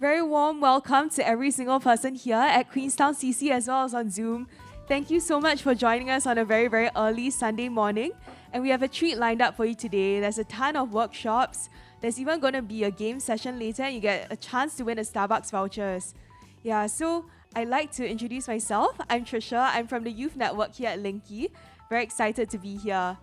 Very warm welcome to every single person here at Queenstown CC as well as on Zoom. Thank you so much for joining us on a very, very early Sunday morning. And we have a treat lined up for you today. There's a ton of workshops. There's even going to be a game session later and you get a chance to win a Starbucks vouchers. Yeah, so I'd like to introduce myself. I'm Trisha. I'm from the Youth Network here at Linky. Very excited to be here.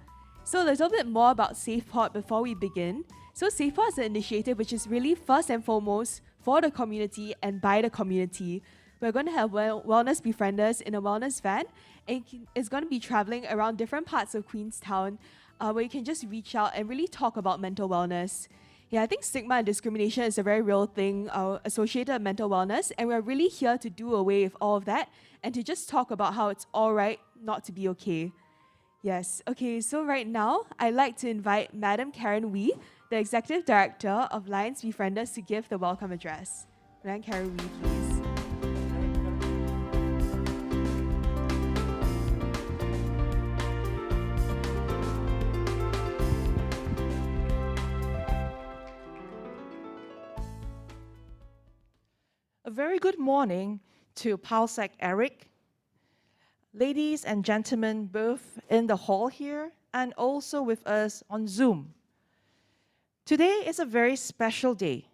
So a little bit more about SafePod before we begin. So SafePod is an initiative which is really first and foremost for the community and by the community. We're going to have wellness befrienders in a wellness van, and it's going to be traveling around different parts of Queenstown where you can just reach out and really talk about mental wellness. Yeah, I think stigma and discrimination is a very real thing associated with mental wellness, and we're really here to do away with all of that and to just talk about how it's all right not to be okay. Yes, okay, so right now, I'd like to invite Madam Karen Wee, the Executive Director of Lions Befrienders, to give the welcome address. Madam Karen Wee, please. A very good morning to PALSEC Eric, ladies and gentlemen, both in the hall here and also with us on Zoom. Today is a very special day.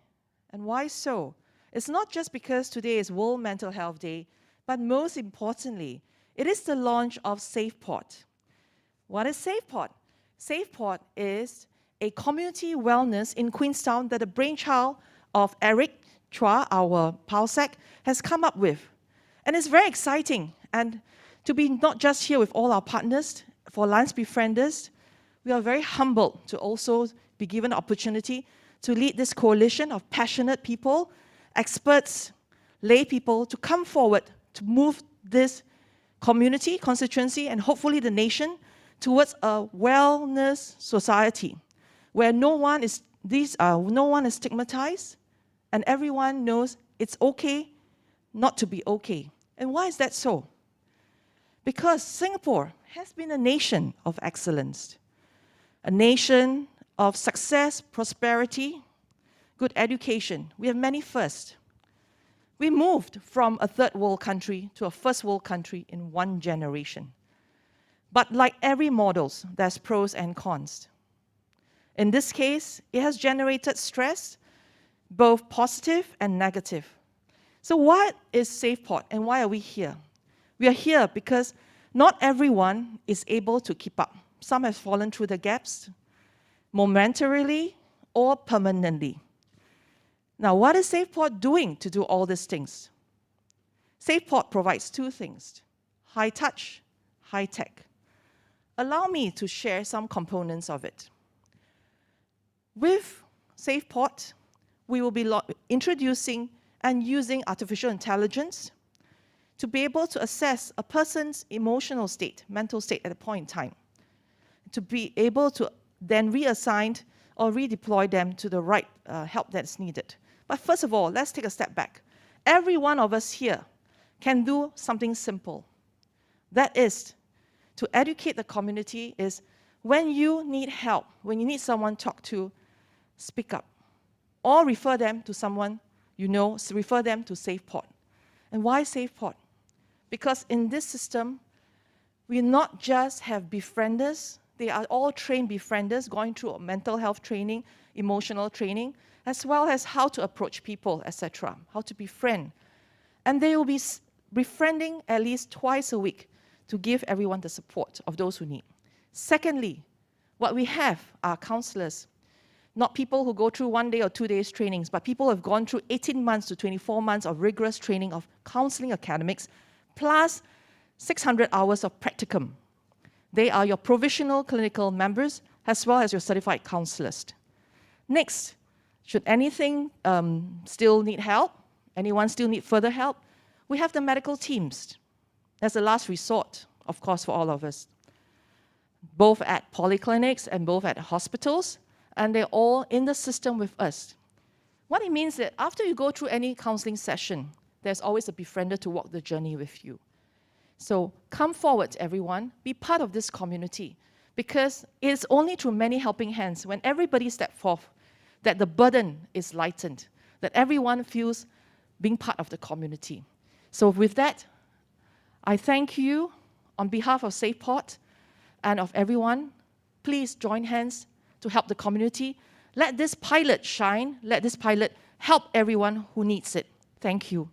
And why so? It's not just because today is World Mental Health Day, but most importantly, it is the launch of SafePod. What is SafePod? SafePod is a community wellness in Queenstown that the brainchild of Eric Chua, our PALSEC, has come up with. And it's very exciting. And to be not just here with all our partners for Lions Befrienders, we are very humbled to also be given the opportunity to lead this coalition of passionate people, experts, lay people, to come forward to move this community, constituency, and hopefully the nation towards a wellness society where no one is stigmatized and everyone knows it's okay not to be okay. And why is that so? Because Singapore has been a nation of excellence, a nation of success, prosperity, good education. We have many firsts. We moved from a third world country to a first world country in one generation. But like every model, there's pros and cons. In this case, it has generated stress, both positive and negative. So what is SafePod and why are we here? We are here because not everyone is able to keep up. Some have fallen through the gaps, momentarily or permanently. Now, what is SafePod doing to do all these things? SafePod provides two things: high touch, high tech. Allow me to share some components of it. With SafePod, we will be introducing and using artificial intelligence to be able to assess a person's emotional state, mental state at a point in time, to be able to then reassign or redeploy them to the right help that's needed. But first of all, let's take a step back. Every one of us here can do something simple. That is, to educate the community is when you need help, when you need someone to talk to, speak up. Or refer them to someone you know, refer them to SafePod. And why SafePod? Because in this system, we not just have befrienders, they are all trained befrienders going through mental health training, emotional training, as well as how to approach people, etc., how to befriend. And they will be befriending at least twice a week to give everyone the support of those who need. Secondly, what we have are counselors. Not people who go through 1 day or 2 days trainings, but people who have gone through 18 months to 24 months of rigorous training of counseling academics, plus 600 hours of practicum. They are your provisional clinical members, as well as your certified counselors. Next, should anything still need help, anyone still need further help, we have the medical teams. That's the last resort, of course, for all of us. Both at polyclinics and both at hospitals, and they're all in the system with us. What it means that after you go through any counseling session, there's always a befriender to walk the journey with you. So come forward, everyone, be part of this community, because it's only through many helping hands, when everybody steps forth, that the burden is lightened, that everyone feels being part of the community. So with that, I thank you on behalf of SafePort and of everyone. Please join hands to help the community. Let this pilot shine. Let this pilot help everyone who needs it. Thank you.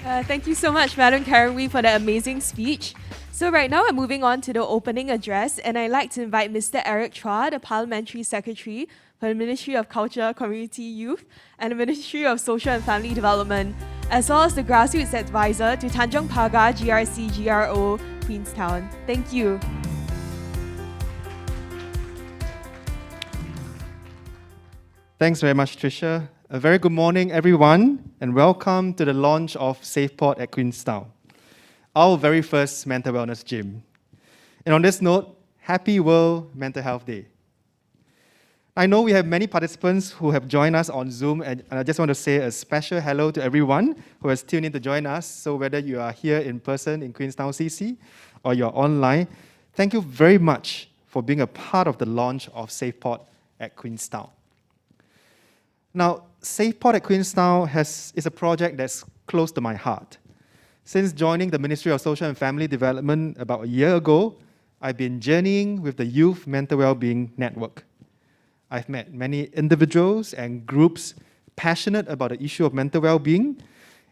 Thank you so much, Madam Karen Wee, for that amazing speech. So right now, we're moving on to the opening address, and I'd like to invite Mr. Eric Chua, the Parliamentary Secretary for the Ministry of Culture, Community, Youth, and the Ministry of Social and Family Development, as well as the Grassroots Advisor to Tanjong Pagar GRC GRO, Queenstown. Thank you. Thanks very much, Tricia. A very good morning, everyone, and welcome to the launch of SafePort at Queenstown, our very first mental wellness gym. And on this note, happy World Mental Health Day. I know we have many participants who have joined us on Zoom, and I just want to say a special hello to everyone who has tuned in to join us. So whether you are here in person in Queenstown CC or you're online, thank you very much for being a part of the launch of SafePort at Queenstown. Now, SafePort at Queenstown is a project that's close to my heart. Since joining the Ministry of Social and Family Development about a year ago, I've been journeying with the Youth Mental Wellbeing Network. I've met many individuals and groups passionate about the issue of mental well-being,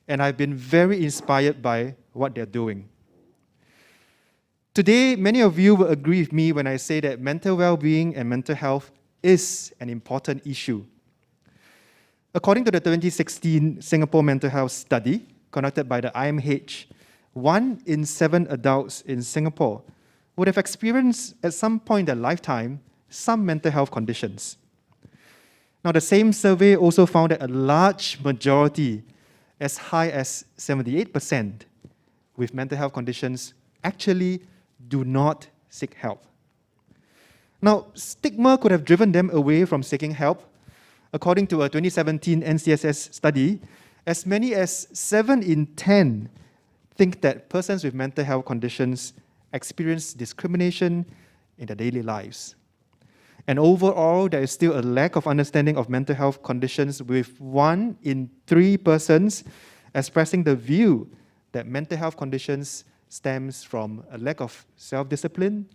and I've been very inspired by what they're doing. Today, many of you will agree with me when I say that mental well-being and mental health is an important issue. According to the 2016 Singapore Mental Health Study conducted by the IMH, 1 in 7 adults in Singapore would have experienced at some point in their lifetime some mental health conditions. Now, the same survey also found that a large majority, as high as 78%, with mental health conditions actually do not seek help. Now, stigma could have driven them away from seeking help. According to a 2017 NCSS study, as many as 7 in 10 think that persons with mental health conditions experience discrimination in their daily lives. And overall, there is still a lack of understanding of mental health conditions, with 1 in 3 persons expressing the view that mental health conditions stems from a lack of self-discipline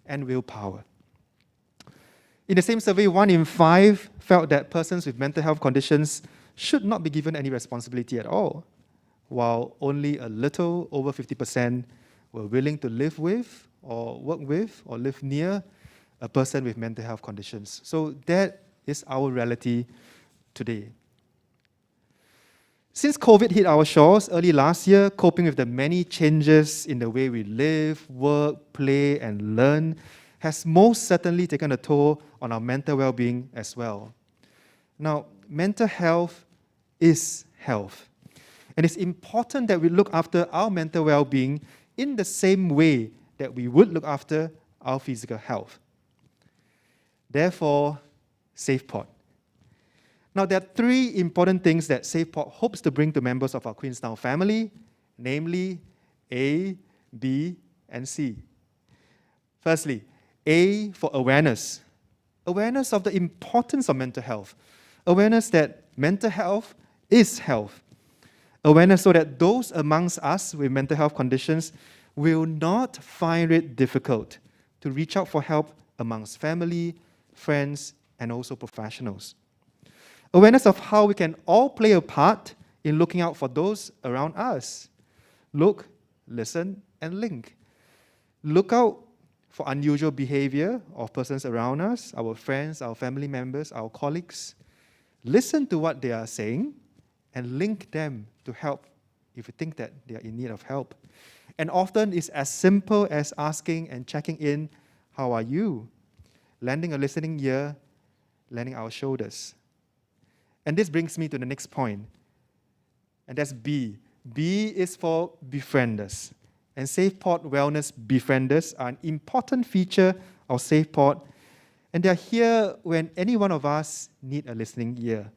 and willpower. In the same survey, 1 in 5 felt that persons with mental health conditions should not be given any responsibility at all, while only a little over 50% were willing to live with or work with or live near a person with mental health conditions. So that is our reality today. Since COVID hit our shores early last year, coping with the many changes in the way we live, work, play, and learn has most certainly taken a toll on our mental well-being as well. Now, mental health is health. And it's important that we look after our mental well-being in the same way that we would look after our physical health. Therefore, SafePort. Now, there are 3 important things that SafePort hopes to bring to members of our Queenstown family, namely A, B, and C. Firstly, A for awareness. Awareness of the importance of mental health. Awareness that mental health is health. Awareness so that those amongst us with mental health conditions will not find it difficult to reach out for help amongst family, friends, and also professionals. Awareness of how we can all play a part in looking out for those around us. Look, listen, and link. Look out for unusual behavior of persons around us, our friends, our family members, our colleagues. Listen to what they are saying and link them to help if you think that they are in need of help. And often it's as simple as asking and checking in, how are you? Lending a listening ear, lending our shoulders. And this brings me to the next point, and that's B. B is for befrienders. And SafePort Wellness Befrienders are an important feature of SafePort, and they're here when any one of us need a listening ear.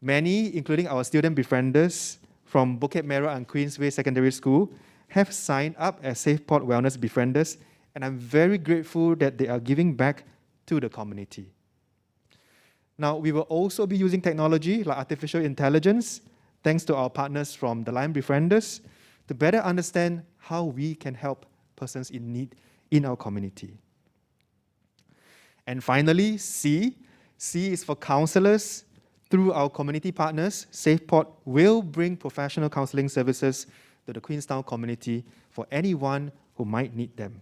Many, including our student befrienders from Bukit Merah and Queensway Secondary School, have signed up as SafePort Wellness Befrienders, and I'm very grateful that they are giving back to the community. Now, we will also be using technology like artificial intelligence, thanks to our partners from the Lion Befrienders, to better understand how we can help persons in need in our community. And finally, C. C is for counselors. Through our community partners, SafePort will bring professional counseling services to the Queenstown community for anyone who might need them.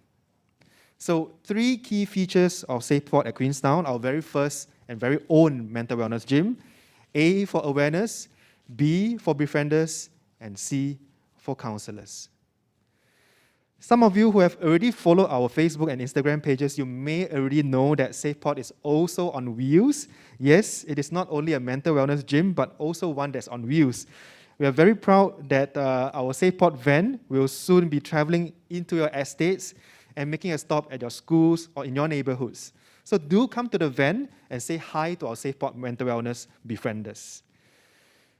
So 3 key features of SafePort at Queenstown, our very first and very own mental wellness gym. A for awareness, B for befrienders, and C for counselors. Some of you who have already followed our Facebook and Instagram pages, you may already know that SafePort is also on wheels. Yes, it is not only a mental wellness gym, but also one that's on wheels. We are very proud that our SafePort van will soon be traveling into your estates and making a stop at your schools or in your neighborhoods. So do come to the van and say hi to our SafePort mental wellness befrienders.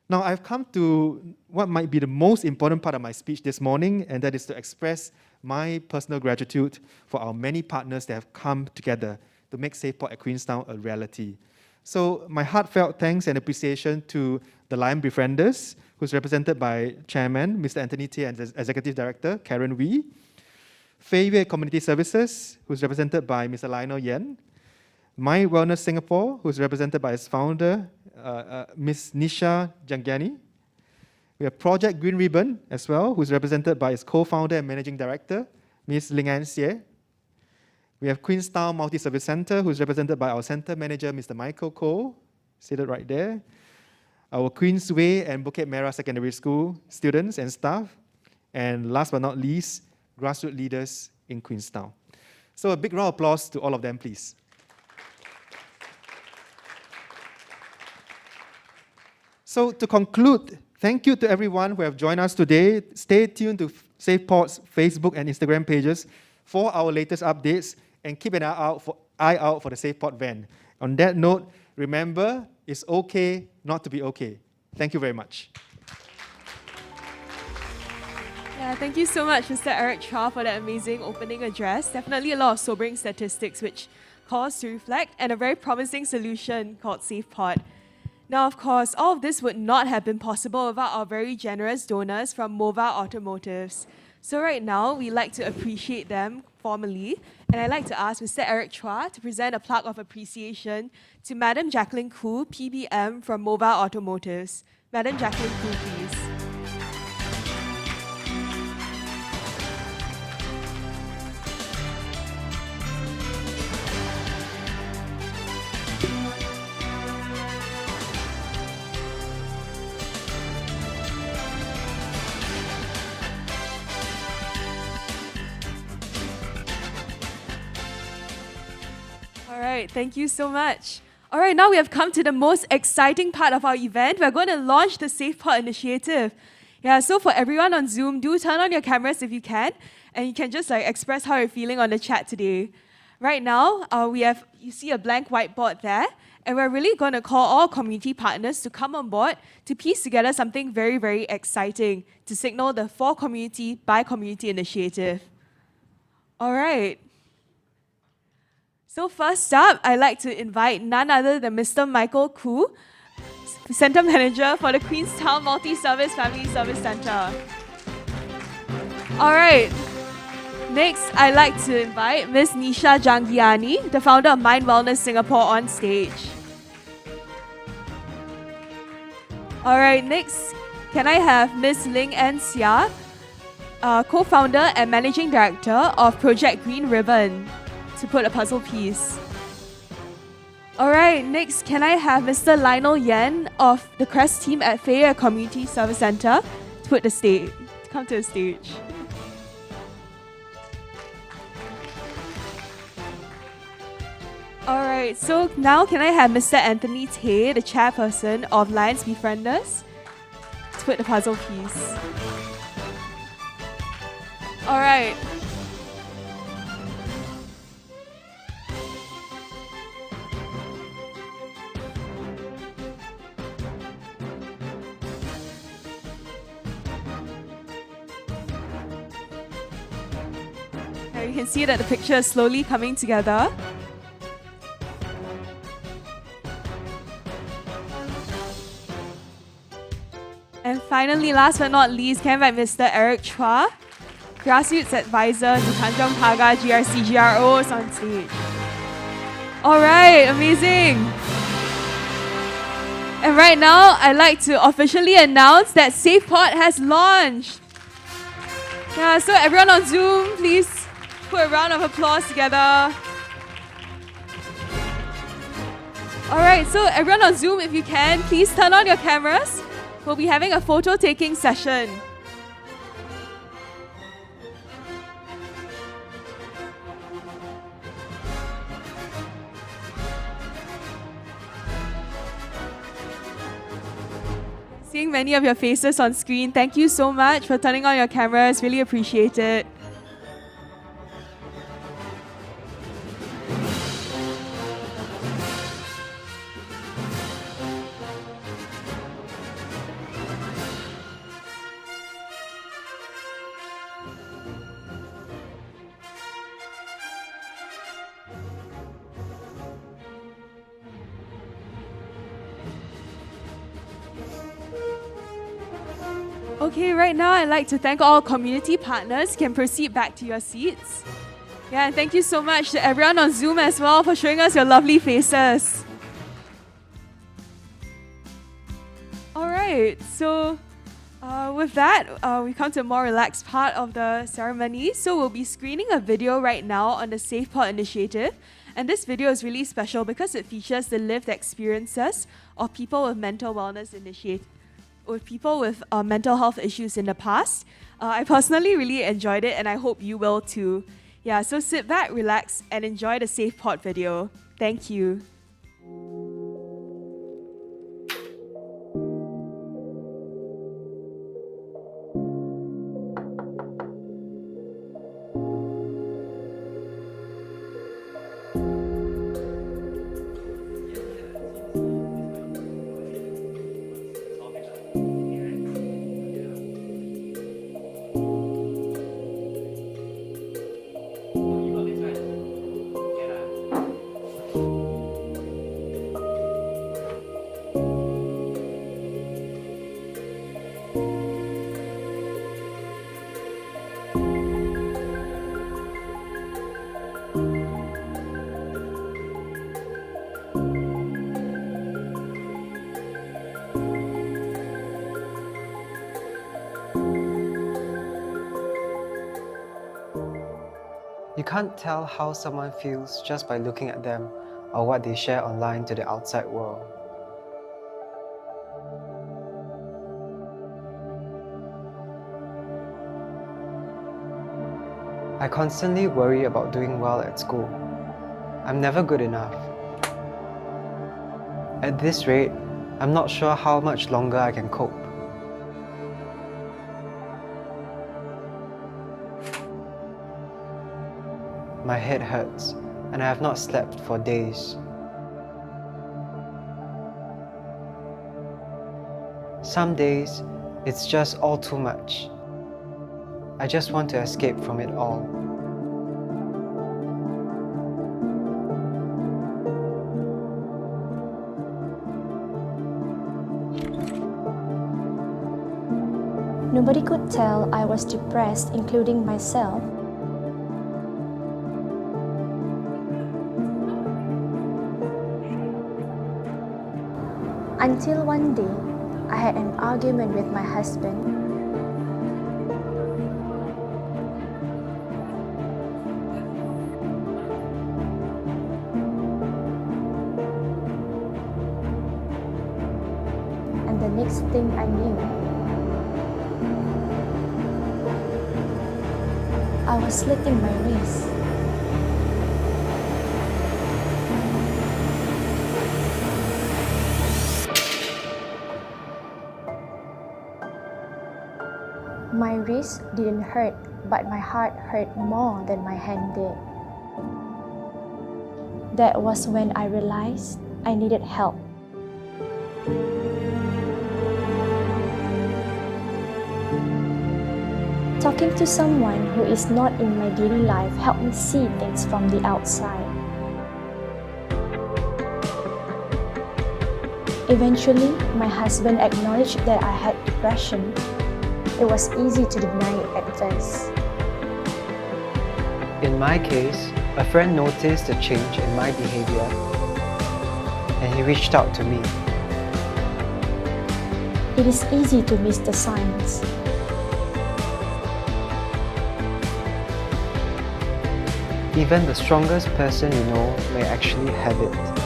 Now, I've come to what might be the most important part of my speech this morning, and that is to express my personal gratitude for our many partners that have come together to make SafePort at Queenstown a reality. So my heartfelt thanks and appreciation to the Lion Befrienders, who's represented by Chairman Mr. Anthony Tay and Executive Director Karen Wee. Fairway Community Services, who's represented by Mr. Lionel Yen. My Wellness Singapore, who's represented by its founder, Ms. Nisha Jangiani. We have Project Green Ribbon as well, who's represented by its co-founder and managing director, Ms. Ling An Xie. We have Queenstown Multi-Service Center, who's represented by our center manager, Mr. Michael Koh, seated right there. Our Queensway and Bukit Merah Secondary School students and staff. And last but not least, grassroots leaders in Queenstown. So a big round of applause to all of them, please. So to conclude, thank you to everyone who have joined us today. Stay tuned to SafePort's Facebook and Instagram pages for our latest updates, and keep an eye out for the SafePort van. On that note, remember, it's okay not to be okay. Thank you very much. Yeah, thank you so much, Mr. Eric Chua, for that amazing opening address. Definitely a lot of sobering statistics which cause to reflect, and a very promising solution called SafePort. Now, of course, all of this would not have been possible without our very generous donors from Mova Automotives. So right now, we'd like to appreciate them formally, and I'd like to ask Mr. Eric Chua to present a plaque of appreciation to Madam Jacqueline Khoo, PBM from Mova Automotives. Madam Jacqueline Khoo, please. Alright, thank you so much. Alright, now we have come to the most exciting part of our event. We're going to launch the SafePort initiative. Yeah, so for everyone on Zoom, do turn on your cameras if you can, and you can just express how you're feeling on the chat today. Right now, you see a blank whiteboard there, and we're really going to call all community partners to come on board to piece together something very, very exciting to signal the For Community by Community initiative. Alright. So first up, I'd like to invite none other than Mr. Michael Khoo, Center Manager for the Queenstown Multi-Service Family Service Center. Alright, next I'd like to invite Ms. Nisha Jangiani, the founder of Mind Wellness Singapore, on stage. Alright, next, can I have Ms. Ling An Xie, co-founder and managing director of Project Green Ribbon, to put a puzzle piece. Alright, next, can I have Mr. Lionel Yen of the Crest team at Fairway Community Service Center to come to the stage. Alright, so now can I have Mr. Anthony Tay, the chairperson of Lions Befrienders, to put the puzzle piece. Alright. You can see that the picture is slowly coming together. And finally, last but not least, can I invite Mr. Eric Chua, Grassroots Advisor to Tanjong Pagar GRC GROs on stage. All right, amazing. And right now, I'd like to officially announce that SafePod has launched. Yeah, so everyone on Zoom, please put a round of applause together. All right, so everyone on Zoom, if you can, please turn on your cameras. We'll be having a photo taking session. Seeing many of your faces on screen, thank you so much for turning on your cameras. Really appreciate it. Okay, right now I'd like to thank all community partners. You can proceed back to your seats. Yeah, and thank you so much to everyone on Zoom as well for showing us your lovely faces. All right, so with that, we come to a more relaxed part of the ceremony. So we'll be screening a video right now on the SafePod initiative. And this video is really special because it features the lived experiences of people with mental wellness with people with mental health issues in the past. I personally really enjoyed it and I hope you will too. Yeah, so sit back, relax, and enjoy the SafePod video. Thank you. You can't tell how someone feels just by looking at them or what they share online to the outside world. I constantly worry about doing well at school. I'm never good enough. At this rate, I'm not sure how much longer I can cope. My head hurts, and I have not slept for days. Some days, it's just all too much. I just want to escape from it all. Nobody could tell I was depressed, including myself. Until one day, I had an argument with my husband. And the next thing I knew, I was slitting my wrist. My wrist didn't hurt, but my heart hurt more than my hand did. That was when I realized I needed help. Talking to someone who is not in my daily life helped me see things from the outside. Eventually, my husband acknowledged that I had depression. It was easy to deny it at first. In my case, a friend noticed a change in my behavior and he reached out to me. It is easy to miss the signs. Even the strongest person you know may actually have it.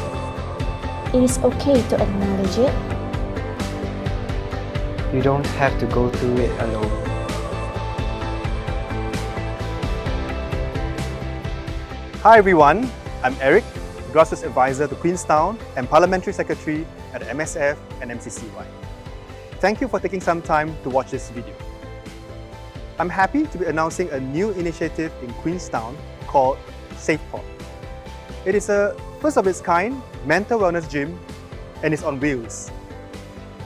It is okay to acknowledge it. You don't have to go through it alone. Hi everyone, I'm Eric, Grassroots Advisor to Queenstown and Parliamentary Secretary at the MSF and MCCY. Thank you for taking some time to watch this video. I'm happy to be announcing a new initiative in Queenstown called SafePod. It is a first of its kind mental wellness gym and is on wheels.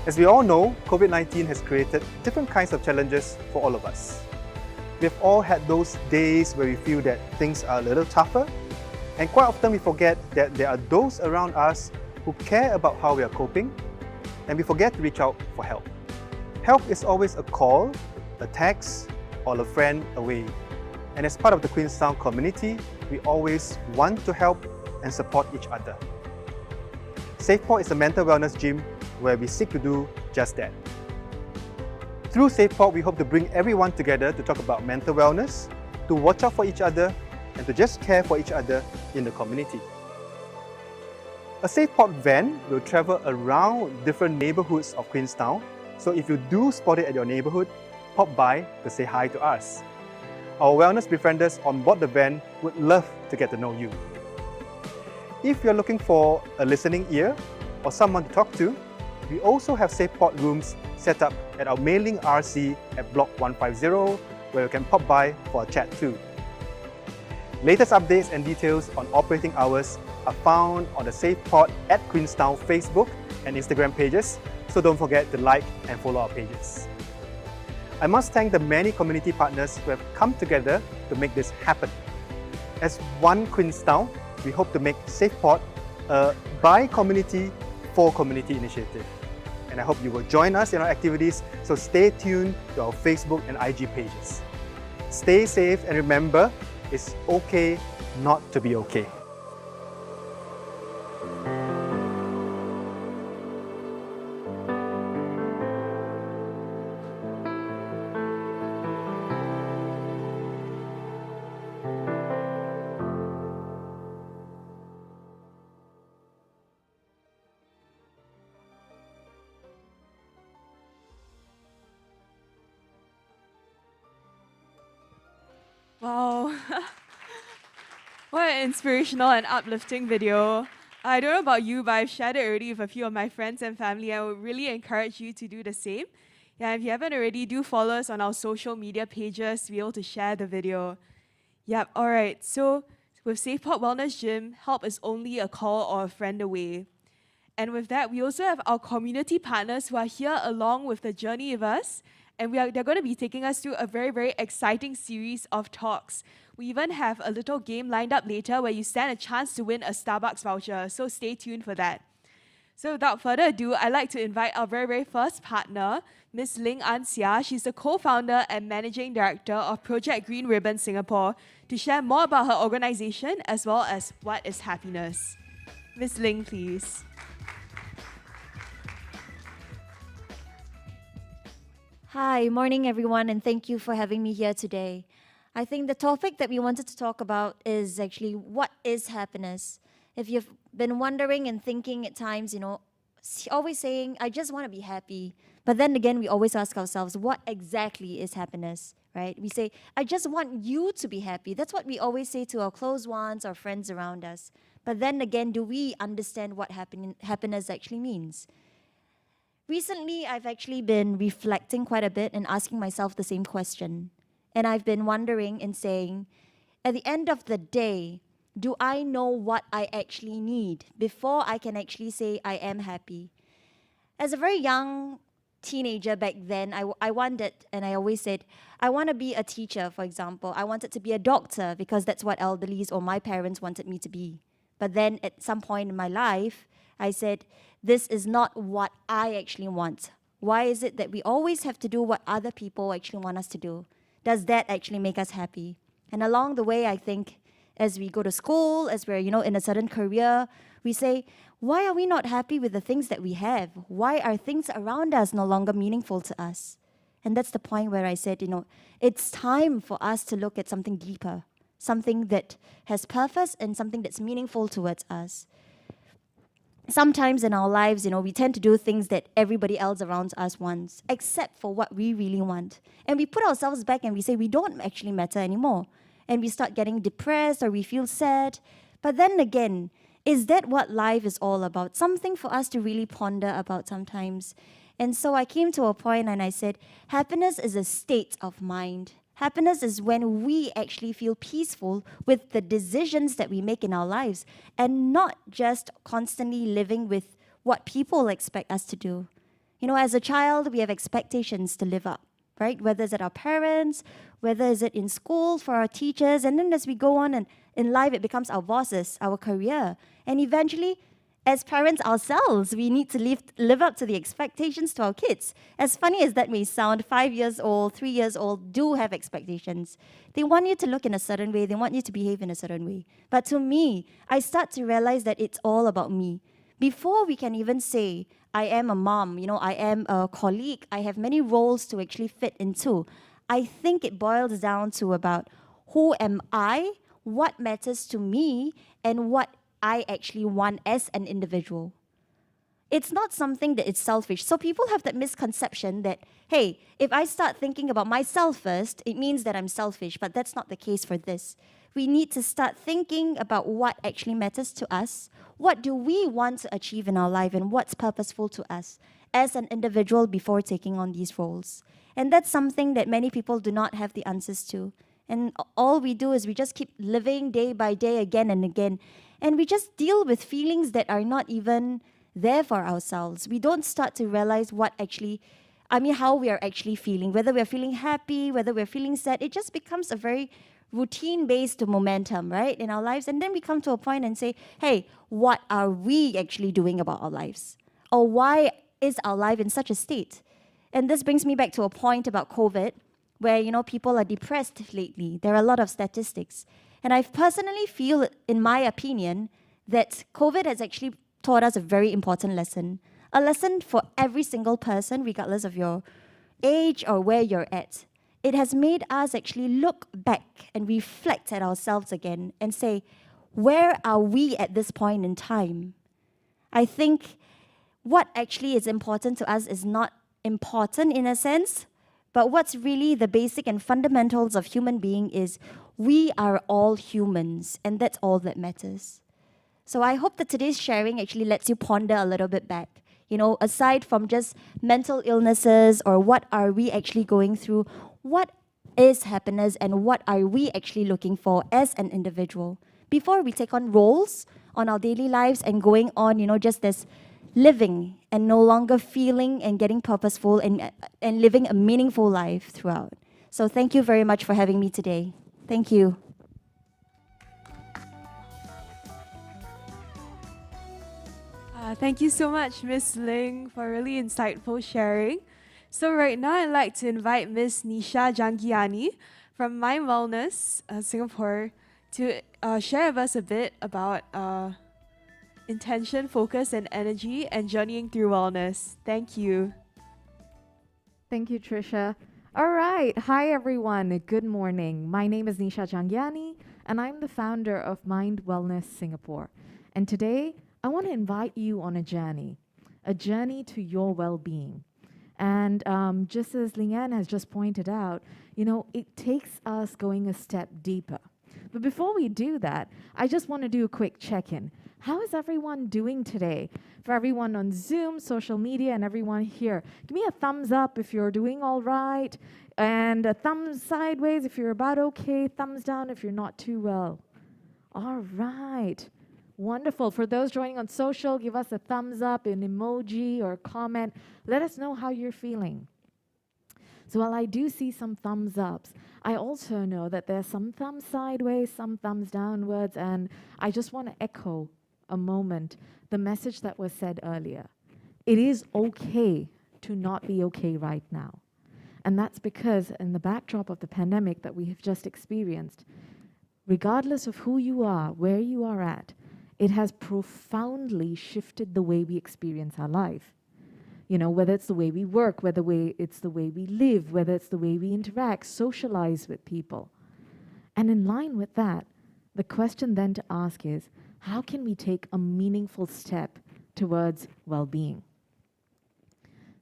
As we all know, COVID-19 has created different kinds of challenges for all of us. We've all had those days where we feel that things are a little tougher, and quite often we forget that there are those around us who care about how we are coping, and we forget to reach out for help. Help is always a call, a text, or a friend away. And as part of the Queenstown community, we always want to help and support each other. SafePod is a mental wellness gym where we seek to do just that. Through SafePod, we hope to bring everyone together to talk about mental wellness, to watch out for each other, and to just care for each other in the community. A SafePod van will travel around different neighbourhoods of Queenstown, so if you do spot it at your neighbourhood, pop by to say hi to us. Our wellness befrienders on board the van would love to get to know you. If you're looking for a listening ear or someone to talk to, we also have SafePod rooms set up at our mailing RC at Block 150, where you can pop by for a chat too. Latest updates and details on operating hours are found on the SafePod at Queenstown Facebook and Instagram pages, so don't forget to like and follow our pages. I must thank the many community partners who have come together to make this happen. As one Queenstown, we hope to make SafePod a by community for community initiative. And I hope you will join us in our activities, so stay tuned to our Facebook and IG pages. Stay safe and remember, it's okay not to be okay. Wow. What an inspirational and uplifting video. I don't know about you, but I've shared it already with a few of my friends and family. I would really encourage you to do the same. Yeah, if you haven't already, do follow us on our social media pages to be able to share the video. Yep, all right. So with SafePod Wellness Gym, help is only a call or a friend away. And with that, we also have our community partners who are here along with the journey with us. And they're going to be taking us through a very, very exciting series of talks. We even have a little game lined up later where you stand a chance to win a Starbucks voucher. So stay tuned for that. So without further ado, I'd like to invite our very, very first partner, Ms. Ling An Sia. She's the co-founder and managing director of Project Green Ribbon Singapore, to share more about her organization as well as what is happiness. Ms. Ling, please. Hi, morning everyone, and thank you for having me here today. I think the topic that we wanted to talk about is actually what is happiness. If you've been wondering and thinking at times, always saying, I just want to be happy. But then again, we always ask ourselves, what exactly is happiness, right? We say, I just want you to be happy. That's what we always say to our close ones, our friends around us. But then again, do we understand what happiness actually means? Recently, I've actually been reflecting quite a bit and asking myself the same question. And I've been wondering and saying, at the end of the day, do I know what I actually need before I can actually say I am happy? As a very young teenager back then, I wanted, and I always said, I want to be a teacher, for example. I wanted to be a doctor because that's what elderlies or my parents wanted me to be. But then at some point in my life, I said, this is not what I actually want? Why is it that we always have to do what other people actually want us to do? Does that actually make us happy? And along the way, I think, as we go to school, as we're, in a certain career, we say, why are we not happy with the things that we have? Why are things around us no longer meaningful to us? And that's the point where I said, it's time for us to look at something deeper, something that has purpose and something that's meaningful towards us. Sometimes in our lives, we tend to do things that everybody else around us wants, except for what we really want. And we put ourselves back and we say we don't actually matter anymore. And we start getting depressed or we feel sad. But then again, is that what life is all about? Something for us to really ponder about sometimes. And so I came to a point and I said, happiness is a state of mind. Happiness is when we actually feel peaceful with the decisions that we make in our lives and not just constantly living with what people expect us to do. As a child, we have expectations to live up, right? Whether it's at our parents, whether it's in school for our teachers, and then as we go on and in life, it becomes our bosses, our career. And eventually, as parents ourselves, we need to live up to the expectations to our kids. As funny as that may sound, 5 years old, 3 years old do have expectations. They want you to look in a certain way. They want you to behave in a certain way. But to me, I start to realize that it's all about me. Before we can even say, I am a mom, I am a colleague, I have many roles to actually fit into, I think it boils down to about who am I, what matters to me, and what I actually want as an individual. It's not something that is selfish. So people have that misconception that, hey, if I start thinking about myself first, it means that I'm selfish, but that's not the case for this. We need to start thinking about what actually matters to us. What do we want to achieve in our life and what's purposeful to us as an individual before taking on these roles? And that's something that many people do not have the answers to. And all we do is we just keep living day by day again and again. And we just deal with feelings that are not even there for ourselves. We don't start to realize how we are actually feeling, whether we're feeling happy, whether we're feeling sad. It just becomes a very routine-based momentum, right, in our lives. And then we come to a point and say, hey, what are we actually doing about our lives? Or why is our life in such a state? And this brings me back to a point about COVID, where, people are depressed lately. There are a lot of statistics. And I personally feel, in my opinion, that COVID has actually taught us a very important lesson. A lesson for every single person, regardless of your age or where you're at. It has made us actually look back and reflect at ourselves again and say, where are we at this point in time? I think what actually is important to us is not important in a sense, but what's really the basic and fundamentals of human being is we are all humans, and that's all that matters. So I hope that today's sharing actually lets you ponder a little bit back. Aside from just mental illnesses or what are we actually going through, what is happiness and what are we actually looking for as an individual? Before we take on roles on our daily lives and going on, just as living and no longer feeling and getting purposeful and living a meaningful life throughout. So thank you very much for having me today. Thank you. Thank you so much, Miss Ling, for really insightful sharing. So right now, I'd like to invite Miss Nisha Jangiani from Mind Wellness Singapore to share with us a bit about intention, focus, and energy, and journeying through wellness. Thank you. Thank you, Trisha. All right. Hi, everyone. Good morning. My name is Nisha Jangiani, and I'm the founder of Mind Wellness Singapore. And today, I want to invite you on a journey to your well-being. And just as Ling Ann has just pointed out, it takes us going a step deeper. But before we do that, I just want to do a quick check-in. How is everyone doing today? For everyone on Zoom, social media, and everyone here, give me a thumbs up if you're doing all right, and a thumbs sideways if you're about okay, thumbs down if you're not too well. All right. Wonderful. For those joining on social, give us a thumbs up, an emoji, or a comment. Let us know how you're feeling. So while I do see some thumbs ups, I also know that there's some thumbs sideways, some thumbs downwards, and I just want to echo a moment the message that was said earlier. It is okay to not be okay right now. And that's because in the backdrop of the pandemic that we have just experienced, regardless of who you are, where you are at, it has profoundly shifted the way we experience our life. You know, whether it's the way we work, whether it's the way we live, whether it's the way we interact, socialize with people. And in line with that, the question then to ask is, how can we take a meaningful step towards well-being?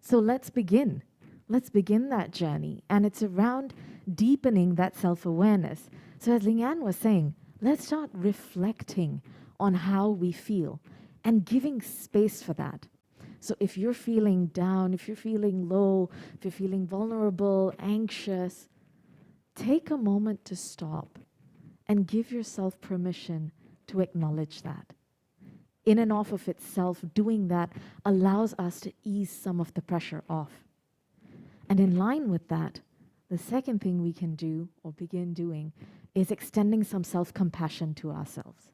So let's begin. Let's begin that journey. And it's around deepening that self-awareness. So as Ling-An was saying, let's start reflecting on how we feel and giving space for that. So if you're feeling down, if you're feeling low, if you're feeling vulnerable, anxious, take a moment to stop and give yourself permission to acknowledge that. In and of itself, doing that allows us to ease some of the pressure off. And in line with that, the second thing we can do or begin doing is extending some self-compassion to ourselves.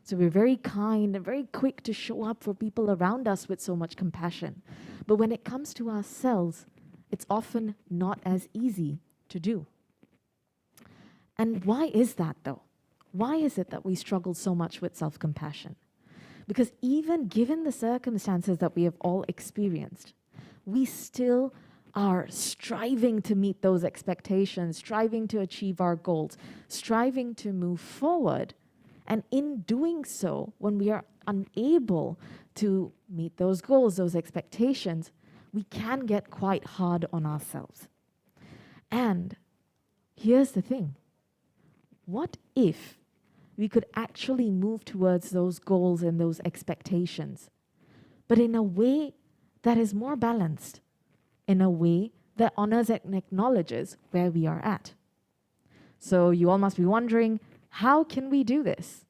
So we're very kind and very quick to show up for people around us with so much compassion. But when it comes to ourselves, it's often not as easy to do. And why is that though? Why is it that we struggle so much with self-compassion? Because even given the circumstances that we have all experienced, we still are striving to meet those expectations, striving to achieve our goals, striving to move forward. And in doing so, when we are unable to meet those goals, those expectations, we can get quite hard on ourselves. And here's the thing. What if we could actually move towards those goals and those expectations, but in a way that is more balanced, in a way that honors and acknowledges where we are at? So you all must be wondering, how can we do this?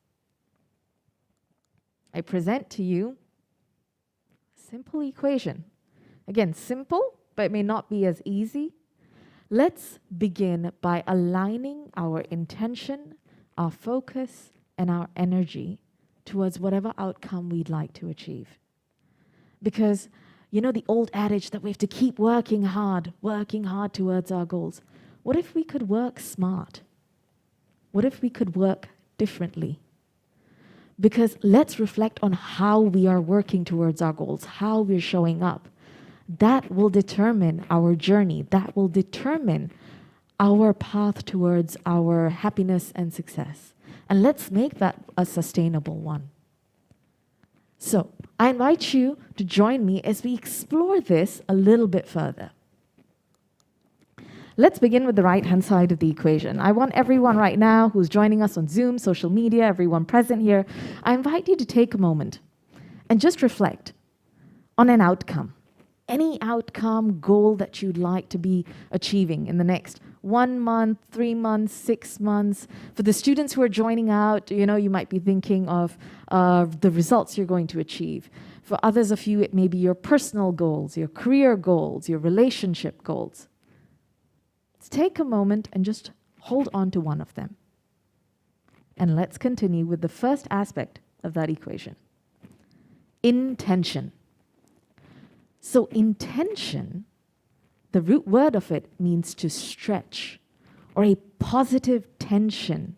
I present to you a simple equation. Again, simple, but it may not be as easy. Let's begin by aligning our intention, our focus, and our energy towards whatever outcome we'd like to achieve. Because, you know, the old adage that we have to keep working hard towards our goals. What if we could work smart? What if we could work differently? Because let's reflect on how we are working towards our goals, how we're showing up. That will determine our journey. That will determine our path towards our happiness and success. And let's make that a sustainable one. So I invite you to join me as we explore this a little bit further. Let's begin with the right-hand side of the equation. I want everyone right now who's joining us on Zoom, social media, everyone present here, I invite you to take a moment and just reflect on an outcome. Any outcome, goal that you'd like to be achieving in the next 1 month, 3 months, 6 months. For the students who are joining out, you know, you might be thinking of the results you're going to achieve. For others of you, it may be your personal goals, your career goals, your relationship goals. Let's take a moment and just hold on to one of them. And let's continue with the first aspect of that equation. Intention. So intention, the root word of it means to stretch, or a positive tension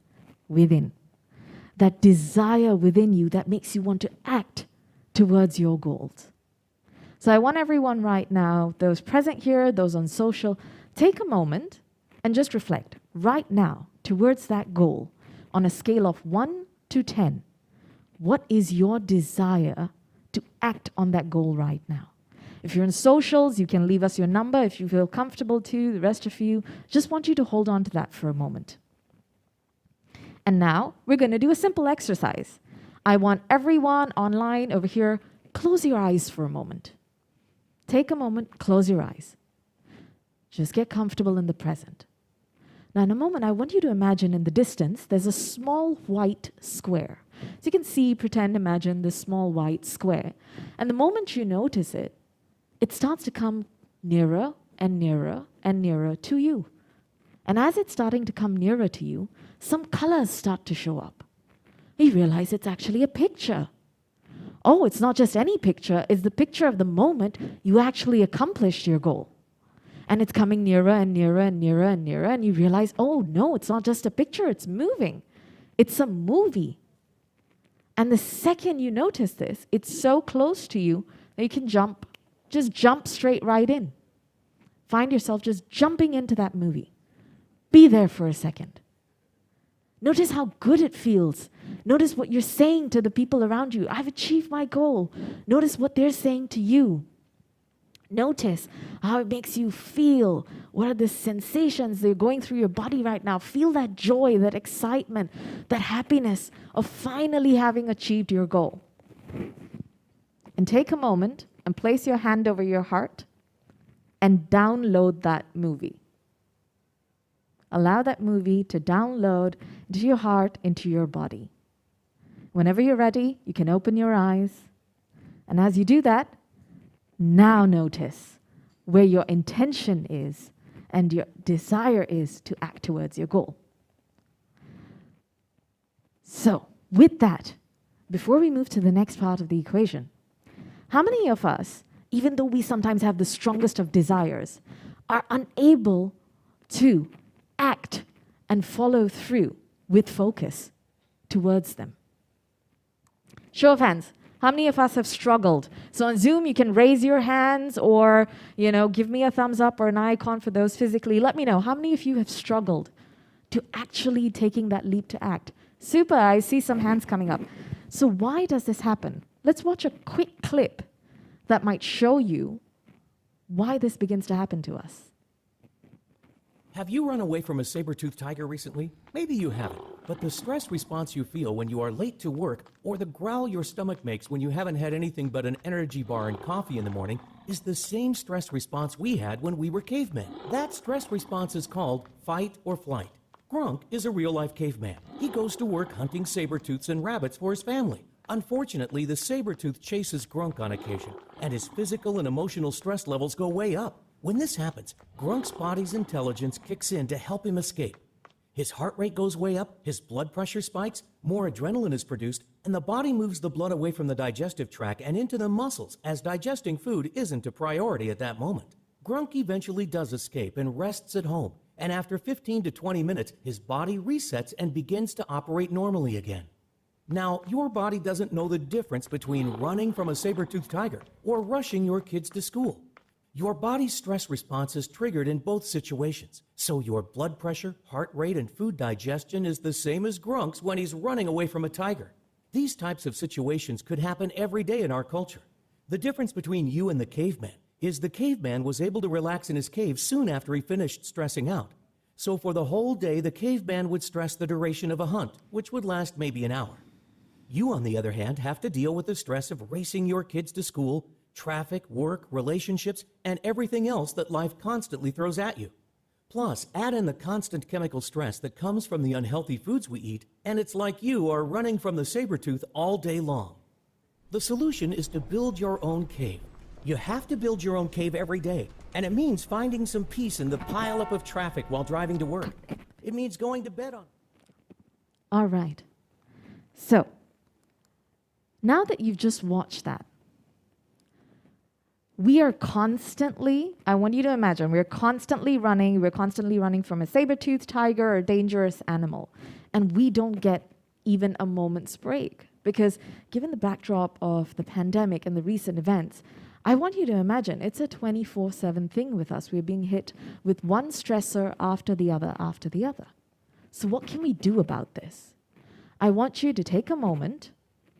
within. That desire within you that makes you want to act towards your goals. So I want everyone right now, those present here, those on social, take a moment and just reflect right now towards that goal on a scale of 1 to 10. What is your desire to act on that goal right now? If you're in socials, you can leave us your number if you feel comfortable to. The rest of you, just want you to hold on to that for a moment. And now we're going to do a simple exercise. I want everyone online over here, close your eyes for a moment. Take a moment, close your eyes. Just get comfortable in the present. Now in a moment, I want you to imagine in the distance, there's a small white square. So you can see, pretend, imagine this small white square. And the moment you notice it, it starts to come nearer and nearer and nearer to you. And as it's starting to come nearer to you, some colors start to show up. You realize it's actually a picture oh, it's not just any picture, it's the picture of the moment you actually accomplished your goal. And it's coming nearer and nearer and nearer and nearer, and you realize, oh no, it's not just a picture, it's moving. It's a movie. And the second you notice this, it's so close to you that you can just jump straight right in. Find yourself just jumping into that movie. Be there for a second. Notice how good it feels. Notice what you're saying to the people around you. I've achieved my goal. Notice what they're saying to you. Notice how it makes you feel. What are the sensations that are going through your body right now? Feel that joy, that excitement, that happiness of finally having achieved your goal. And take a moment and place your hand over your heart and download that movie. Allow that movie to download into your heart, into your body. Whenever you're ready, you can open your eyes. And as you do that, now notice where your intention is and your desire is to act towards your goal. So, with that, before we move to the next part of the equation, how many of us, even though we sometimes have the strongest of desires, are unable to act and follow through with focus towards them? Show of hands. How many of us have struggled? So on Zoom, you can raise your hands or, give me a thumbs up or an icon for those physically. Let me know. How many of you have struggled to actually taking that leap to act? Super, I see some hands coming up. So why does this happen? Let's watch a quick clip that might show you why this begins to happen to us. Have you run away from a saber-toothed tiger recently? Maybe you haven't, but the stress response you feel when you are late to work or the growl your stomach makes when you haven't had anything but an energy bar and coffee in the morning is the same stress response we had when we were cavemen. That stress response is called fight or flight. Grunk is a real-life caveman. He goes to work hunting saber-tooths and rabbits for his family. Unfortunately, the saber-tooth chases Grunk on occasion, and his physical and emotional stress levels go way up. When this happens, Grunk's body's intelligence kicks in to help him escape. His heart rate goes way up, his blood pressure spikes, more adrenaline is produced, and the body moves the blood away from the digestive tract and into the muscles, as digesting food isn't a priority at that moment. Grunk eventually does escape and rests at home, and after 15 to 20 minutes, his body resets and begins to operate normally again. Now, your body doesn't know the difference between running from a saber-toothed tiger or rushing your kids to school. Your body's stress response is triggered in both situations, so your blood pressure, heart rate, and food digestion is the same as Grunk's when he's running away from a tiger. These types of situations could happen every day in our culture. The difference between you and the caveman is the caveman was able to relax in his cave soon after he finished stressing out. So for the whole day, the caveman would stress the duration of a hunt, which would last maybe an hour. You, on the other hand, have to deal with the stress of racing your kids to school, traffic, work, relationships, and everything else that life constantly throws at you. Plus, add in the constant chemical stress that comes from the unhealthy foods we eat, and it's like you are running from the saber-tooth all day long. The solution is to build your own cave. You have to build your own cave every day, and it means finding some peace in the pileup of traffic while driving to work. It means going to bed on. All right. So, now that you've just watched that, we are constantly, I want you to imagine, we're constantly running from a saber-toothed tiger or a dangerous animal. And we don't get even a moment's break. Because given the backdrop of the pandemic and the recent events, I want you to imagine it's a 24/7 thing with us. We're being hit with one stressor after the other after the other. So what can we do about this? I want you to take a moment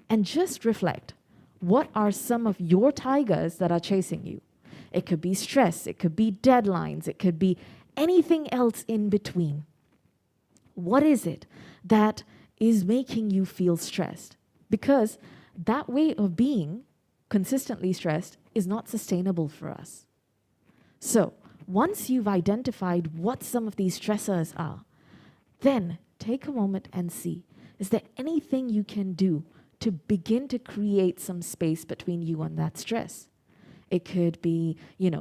and just reflect. What are some of your tigers that are chasing you? It could be stress, it could be deadlines, it could be anything else in between. What is it that is making you feel stressed? Because that way of being consistently stressed is not sustainable for us. So, once you've identified what some of these stressors are, then take a moment and see, is there anything you can do to begin to create some space between you and that stress? It could be,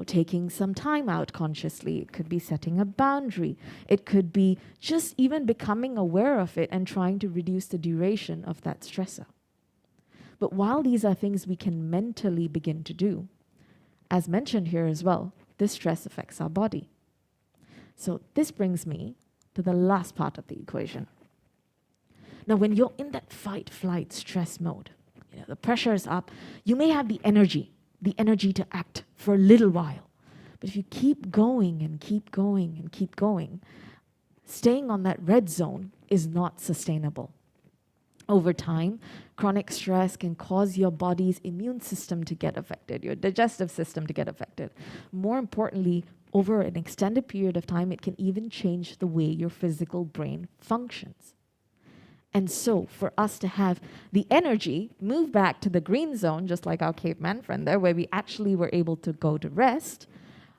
taking some time out consciously. It could be setting a boundary. It could be just even becoming aware of it and trying to reduce the duration of that stressor. But while these are things we can mentally begin to do, as mentioned here as well, this stress affects our body. So this brings me to the last part of the equation. Now, when you're in that fight, flight, stress mode, the pressure is up, you may have the energy to act for a little while. But if you keep going and keep going and keep going, staying on that red zone is not sustainable. Over time, chronic stress can cause your body's immune system to get affected, your digestive system to get affected. More importantly, over an extended period of time, it can even change the way your physical brain functions. And so, for us to have the energy move back to the green zone, just like our caveman friend there, where we actually were able to go to rest,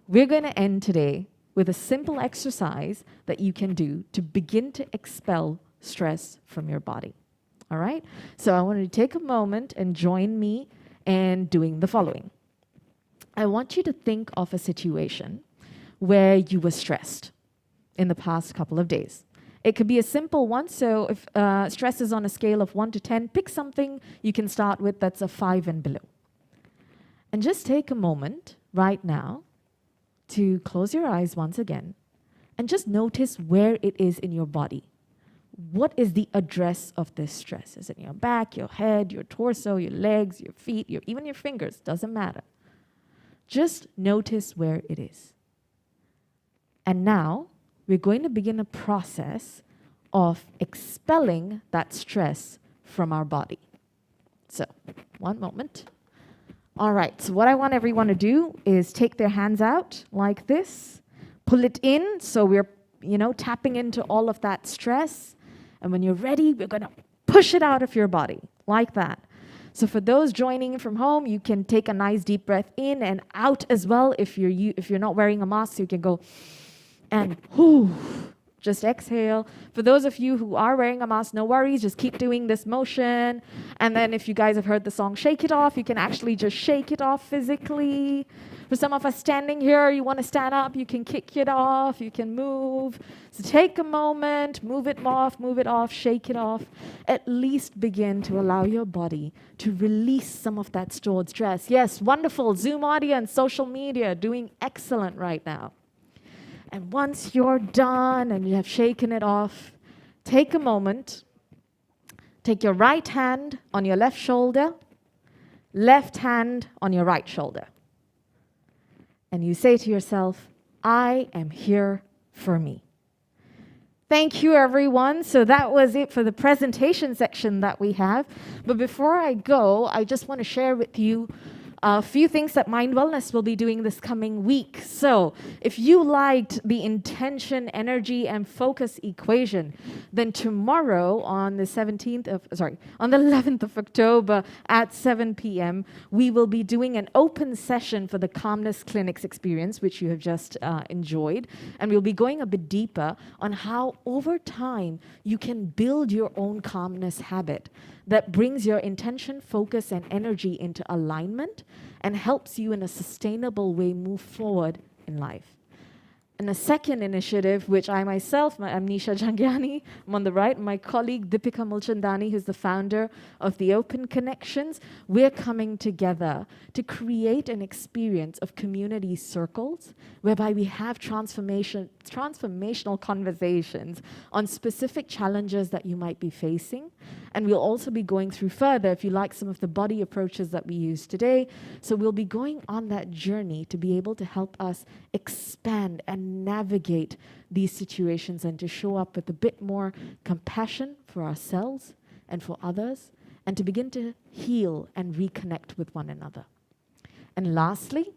we're going to end today with a simple exercise that you can do to begin to expel stress from your body. All right? So I want you to take a moment and join me in doing the following. I want you to think of a situation where you were stressed in the past couple of days. It could be a simple one. So if stress is on a scale of 1 to 10, pick something you can start with that's a 5 and below. And just take a moment right now to close your eyes once again and just notice where it is in your body. What is the address of this stress? Is it in your back, your head, your torso, your legs, your feet, even your fingers? Doesn't matter. Just notice where it is. And now we're going to begin a process of expelling that stress from our body. So, one moment. All right, so what I want everyone to do is take their hands out like this, pull it in, so we're, tapping into all of that stress. And when you're ready, we're going to push it out of your body, like that. So for those joining from home, you can take a nice deep breath in and out as well. If you're not wearing a mask, you can go and just exhale. For those of you who are wearing a mask, no worries, just keep doing this motion. And then if you guys have heard the song Shake It Off, you can actually just shake it off physically. For some of us standing here, you want to stand up, you can kick it off, you can move. So take a moment, move it off, shake it off. At least begin to allow your body to release some of that stored stress. Yes, wonderful. Zoom audience, social media, doing excellent right now. And once you're done and you have shaken it off, take a moment, take your right hand on your left shoulder, left hand on your right shoulder. And you say to yourself, I am here for me. Thank you, everyone. So that was it for the presentation section that we have. But before I go, I just want to share with you a few things that Mind Wellness will be doing this coming week. So if you liked the intention, energy, and focus equation, then tomorrow on the 11th of October at 7 p.m., we will be doing an open session for the Calmness Clinics experience, which you have just enjoyed. And we'll be going a bit deeper on how over time you can build your own calmness habit that brings your intention, focus, and energy into alignment and helps you in a sustainable way move forward in life. And the second initiative, which I myself, I'm Nisha Jangyani, I'm on the right, my colleague Deepika Mulchandani, who's the founder of the Open Connections, we're coming together to create an experience of community circles whereby we have transformational conversations on specific challenges that you might be facing. And we'll also be going through further, if you like, some of the body approaches that we use today. So we'll be going on that journey to be able to help us expand and navigate these situations and to show up with a bit more compassion for ourselves and for others, and to begin to heal and reconnect with one another. And lastly,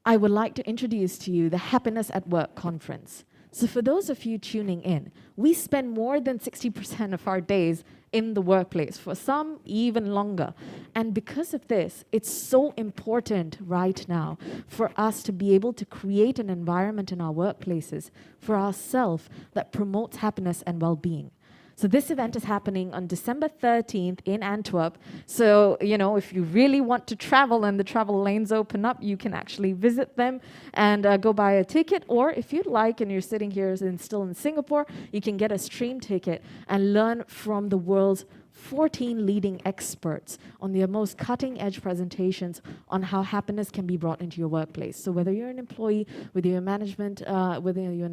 I would like to introduce to you the Happiness at Work conference. So for those of you tuning in, we spend more than 60% of our days in the workplace, for some even longer. And because of this, it's so important right now for us to be able to create an environment in our workplaces for ourselves that promotes happiness and well-being. So this event is happening on December 13th in Antwerp. So, if you really want to travel and the travel lanes open up, you can actually visit them and go buy a ticket. Or if you'd like, and you're sitting here and still in Singapore, you can get a stream ticket and learn from the world's 14 leading experts on their most cutting-edge presentations on how happiness can be brought into your workplace. So whether you're an employee, whether you're in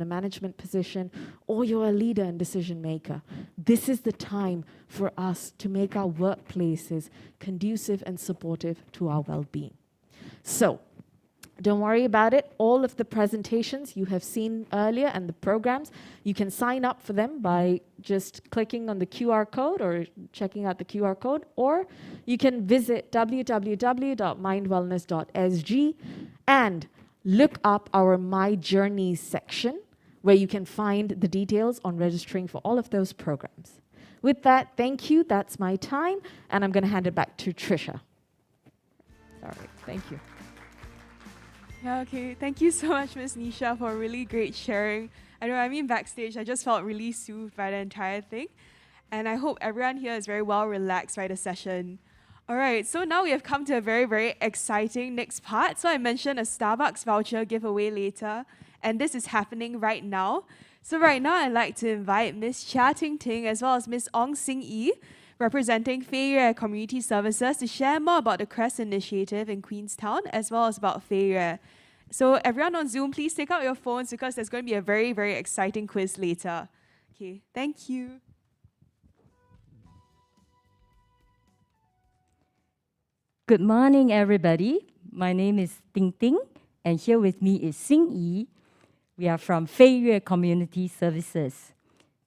a management position, or you're a leader and decision maker, this is the time for us to make our workplaces conducive and supportive to our well-being. So, don't worry about it. All of the presentations you have seen earlier and the programs, you can sign up for them by just clicking on the QR code or checking out the QR code, or you can visit www.mindwellness.sg and look up our My Journeys section where you can find the details on registering for all of those programs. With that, thank you. That's my time, and I'm going to hand it back to Trisha. Sorry, thank you. Yeah, okay. Thank you so much, Ms. Nisha, for really great sharing. Backstage, I just felt really soothed by the entire thing. And I hope everyone here is very well relaxed by the session. All right, so now we have come to a very, very exciting next part. So I mentioned a Starbucks voucher giveaway later, and this is happening right now. So right now, I'd like to invite Ms. Chia Ting Ting as well as Ms. Ong Sing Yi, representing Fei Yue Community Services, to share more about the CREST initiative in Queenstown, as well as about Fei Yue. So everyone on Zoom, please take out your phones because there's going to be a very, very exciting quiz later. Okay, thank you. Good morning, everybody. My name is Ting Ting, and here with me is Sing Yi. We are from Fei Yue Community Services.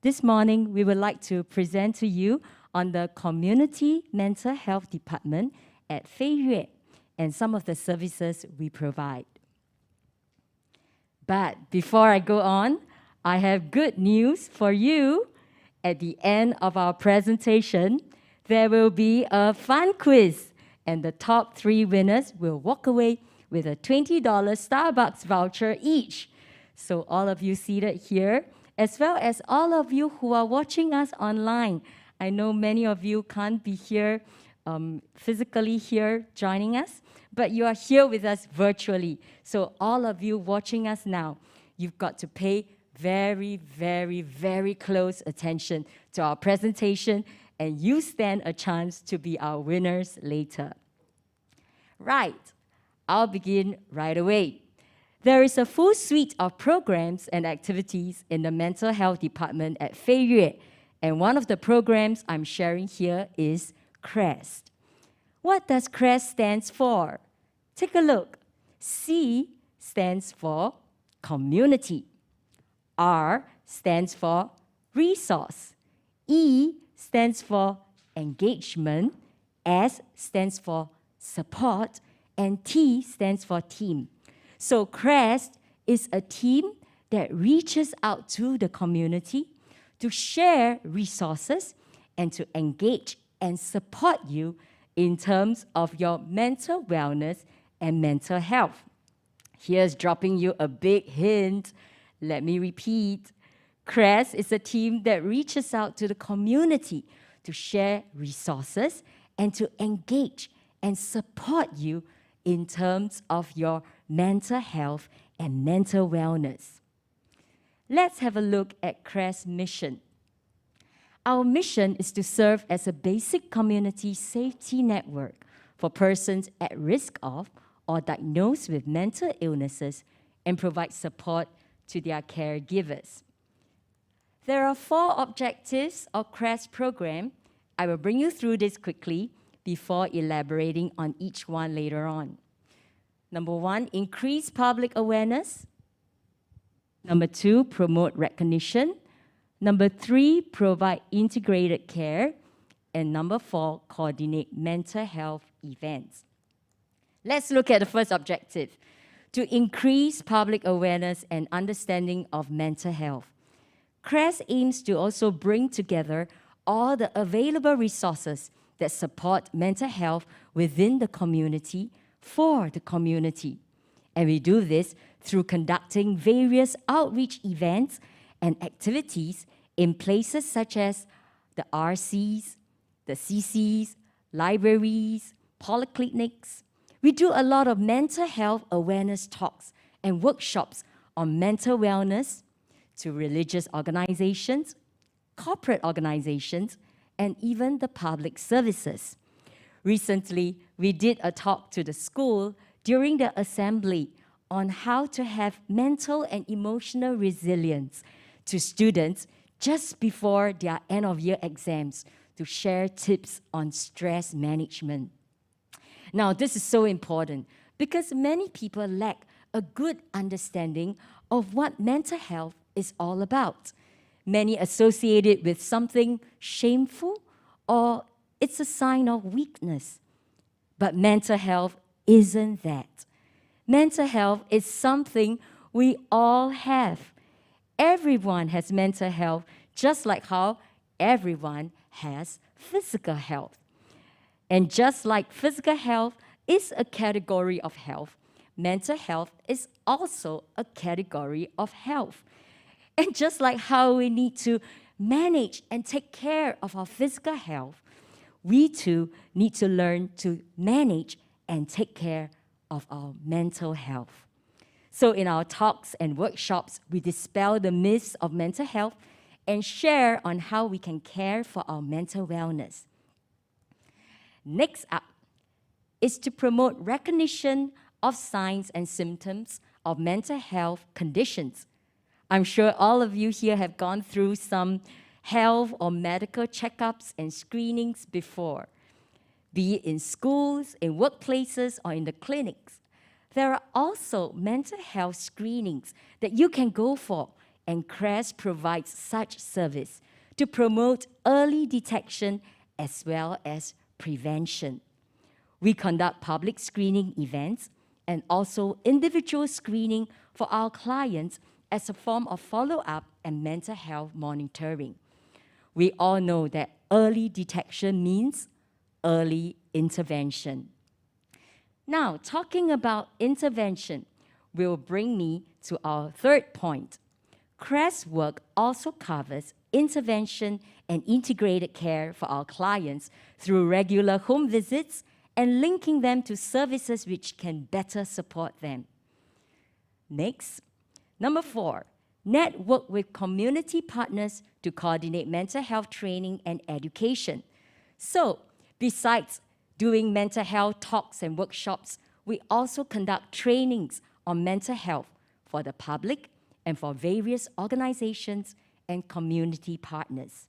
This morning, we would like to present to you on the Community Mental Health Department at Fei Yue and some of the services we provide. But before I go on, I have good news for you. At the end of our presentation, there will be a fun quiz, and the top 3 winners will walk away with a $20 Starbucks voucher each. So all of you seated here, as well as all of you who are watching us online, I know many of you can't be here, physically here joining us, but you are here with us virtually. So all of you watching us now, you've got to pay very, very, very close attention to our presentation, and you stand a chance to be our winners later. Right, I'll begin right away. There is a full suite of programs and activities in the mental health department at Fei Yue, and one of the programs I'm sharing here is CREST. What does CREST stand for? Take a look. C stands for community. R stands for resource. E stands for engagement. S stands for support. And T stands for team. So CREST is a team that reaches out to the community to share resources and to engage and support you in terms of your mental wellness and mental health. Here's dropping you a big hint. Let me repeat. CREST is a team that reaches out to the community to share resources and to engage and support you in terms of your mental health and mental wellness. Let's have a look at CREST's mission. Our mission is to serve as a basic community safety network for persons at risk of or diagnosed with mental illnesses and provide support to their caregivers. There are 4 objectives of CREST program. I will bring you through this quickly before elaborating on each one later on. Number 1, increase public awareness. Number 2, promote recognition. Number 3, provide integrated care. And number 4, coordinate mental health events. Let's look at the first objective, to increase public awareness and understanding of mental health. CREST aims to also bring together all the available resources that support mental health within the community for the community. And we do this through conducting various outreach events and activities in places such as the RCs, the CCs, libraries, polyclinics. We do a lot of mental health awareness talks and workshops on mental wellness to religious organizations, corporate organizations, and even the public services. Recently, we did a talk to the school during the assembly on how to have mental and emotional resilience to students just before their end-of-year exams to share tips on stress management. Now, this is so important because many people lack a good understanding of what mental health is all about. Many associate it with something shameful or it's a sign of weakness. But mental health isn't that. Mental health is something we all have. Everyone has mental health, just like how everyone has physical health. And just like physical health is a category of health, mental health is also a category of health. And just like how we need to manage and take care of our physical health, we too need to learn to manage and take care of our mental health. So in our talks and workshops, we dispel the myths of mental health and share on how we can care for our mental wellness. Next up is to promote recognition of signs and symptoms of mental health conditions. I'm sure all of you here have gone through some health or medical checkups and screenings before, be it in schools, in workplaces, or in the clinics. There are also mental health screenings that you can go for, and CRES provides such service to promote early detection as well as prevention. We conduct public screening events and also individual screening for our clients as a form of follow-up and mental health monitoring. We all know that early detection means early intervention. Now, talking about intervention will bring me to our third point. CRES work also covers intervention and integrated care for our clients through regular home visits and linking them to services which can better support them. Next, number 4, network with community partners to coordinate mental health training and education. So, besides doing mental health talks and workshops, we also conduct trainings on mental health for the public and for various organizations and community partners.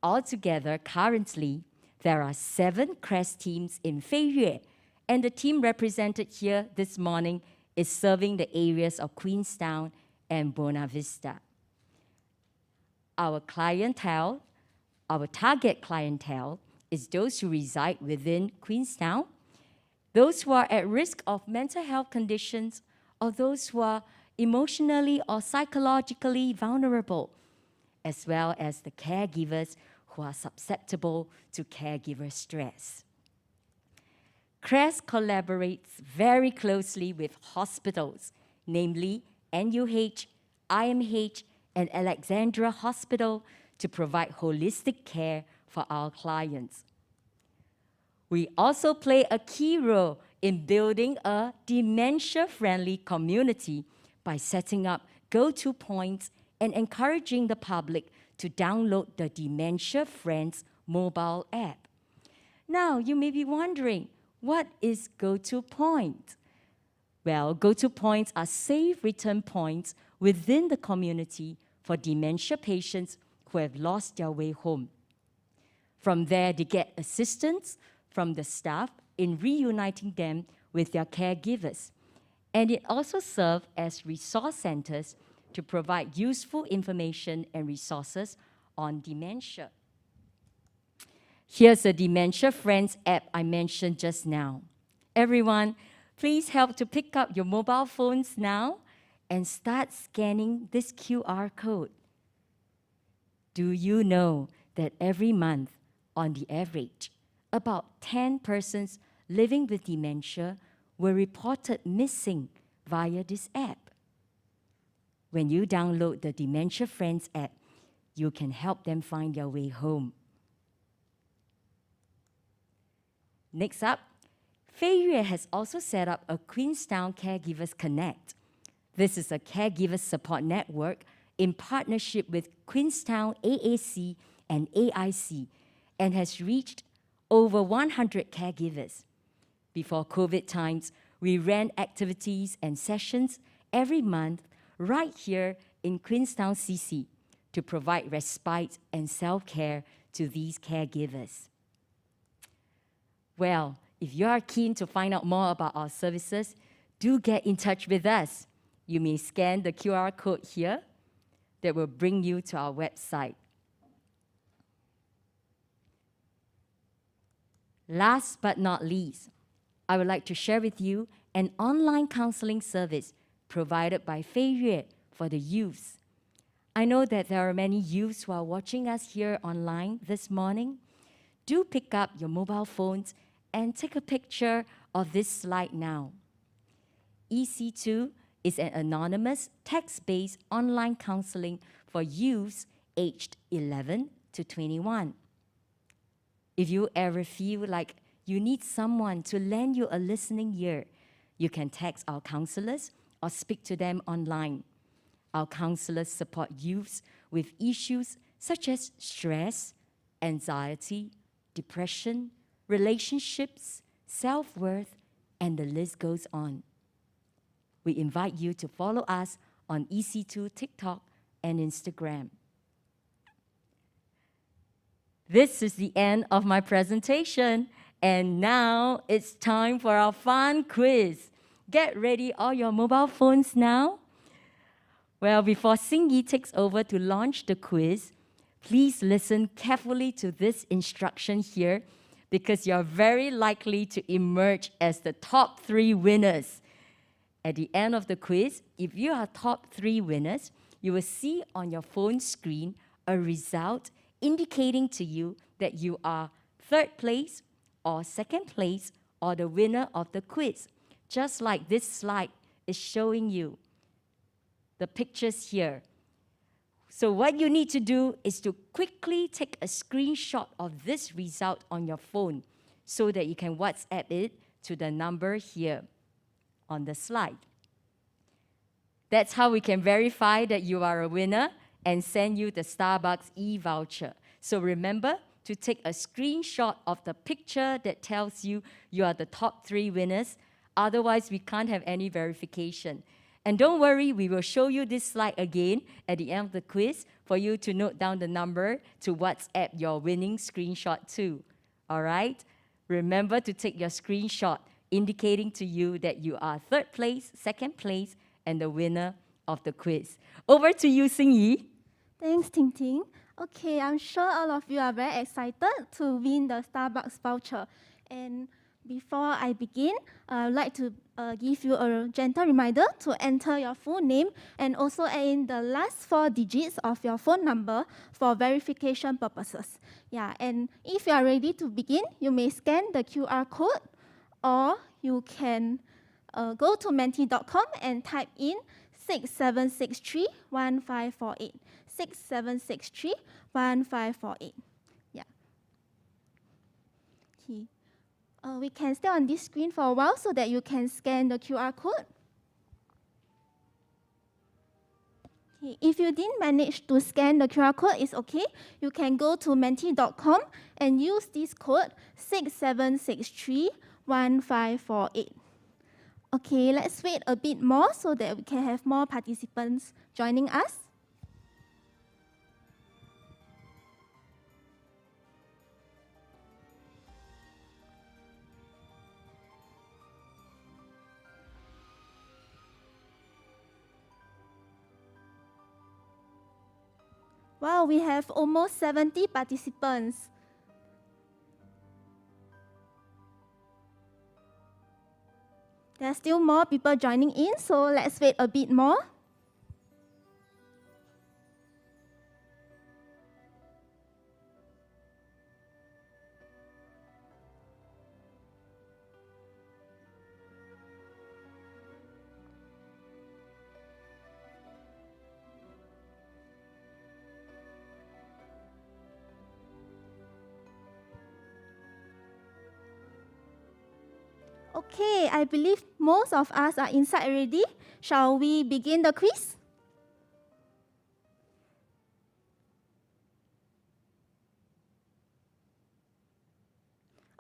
Altogether, currently, there are 7 CRES teams in Fei Yue, and the team represented here this morning is serving the areas of Queenstown and Buona Vista. Our clientele, our target clientele, is those who reside within Queenstown, those who are at risk of mental health conditions, or those who are emotionally or psychologically vulnerable, as well as the caregivers who are susceptible to caregiver stress. CRES collaborates very closely with hospitals, namely NUH, IMH, and Alexandra Hospital, to provide holistic care for our clients. We also play a key role in building a dementia-friendly community by setting up go-to points and encouraging the public to download the Dementia Friends mobile app. Now, you may be wondering, what is go-to point? Well, go-to points are safe return points within the community for dementia patients who have lost their way home. From there, they get assistance from the staff in reuniting them with their caregivers. And it also serves as resource centers to provide useful information and resources on dementia. Here's the Dementia Friends app I mentioned just now. Everyone, please help to pick up your mobile phones now and start scanning this QR code. Do you know that every month, on the average, about 10 persons living with dementia were reported missing via this app? When you download the Dementia Friends app, you can help them find their way home. Next up, Fei Yue has also set up a Queenstown Caregivers Connect. This is a caregiver support network in partnership with Queenstown AAC and AIC and has reached over 100 caregivers. Before COVID times, we ran activities and sessions every month right here in Queenstown CC to provide respite and self-care to these caregivers. Well, if you are keen to find out more about our services, do get in touch with us. You may scan the QR code here that will bring you to our website. Last but not least, I would like to share with you an online counseling service provided by Fei Yue for the youths. I know that there are many youths who are watching us here online this morning. Do pick up your mobile phones and take a picture of this slide now. EC2 is an anonymous, text-based online counseling for youths aged 11 to 21. If you ever feel like you need someone to lend you a listening ear, you can text our counselors or speak to them online. Our counselors support youths with issues such as stress, anxiety, depression, relationships, self-worth, and the list goes on. We invite you to follow us on EC2 TikTok and Instagram. This is the end of my presentation, and now it's time for our fun quiz. Get ready all your mobile phones now. Well, before Xingyi takes over to launch the quiz, please listen carefully to this instruction here because you're very likely to emerge as the top 3 winners. At the end of the quiz, if you are top 3 winners, you will see on your phone screen a result indicating to you that you are 3rd place or 2nd place or the winner of the quiz, just like this slide is showing you. The pictures here. So what you need to do is to quickly take a screenshot of this result on your phone so that you can WhatsApp it to the number here on the slide. That's how we can verify that you are a winner and send you the Starbucks e-voucher. So remember to take a screenshot of the picture that tells you you are the top 3 winners. Otherwise, we can't have any verification. And don't worry, we will show you this slide again at the end of the quiz for you to note down the number to WhatsApp your winning screenshot too. All right? Remember to take your screenshot indicating to you that you are 3rd place, 2nd place, and the winner of the quiz. Over to you, Xingyi. Thanks, Ting Ting. Okay, I'm sure all of you are very excited to win the Starbucks voucher. And before I begin, I'd like to give you a gentle reminder to enter your full name and also add in the last 4 digits of your phone number for verification purposes. Yeah, and if you are ready to begin, you may scan the QR code or you can go to menti.com and type in 6763-1548. 6763-1548. Yeah. Okay. We can stay on this screen for a while so that you can scan the QR code. Okay. If you didn't manage to scan the QR code, it's okay. You can go to menti.com and use this code 6763-1548. Okay, let's wait a bit more so that we can have more participants joining us. Wow, we have almost 70 participants. There are still more people joining in, so let's wait a bit more. Okay, I believe most of us are inside already. Shall we begin the quiz?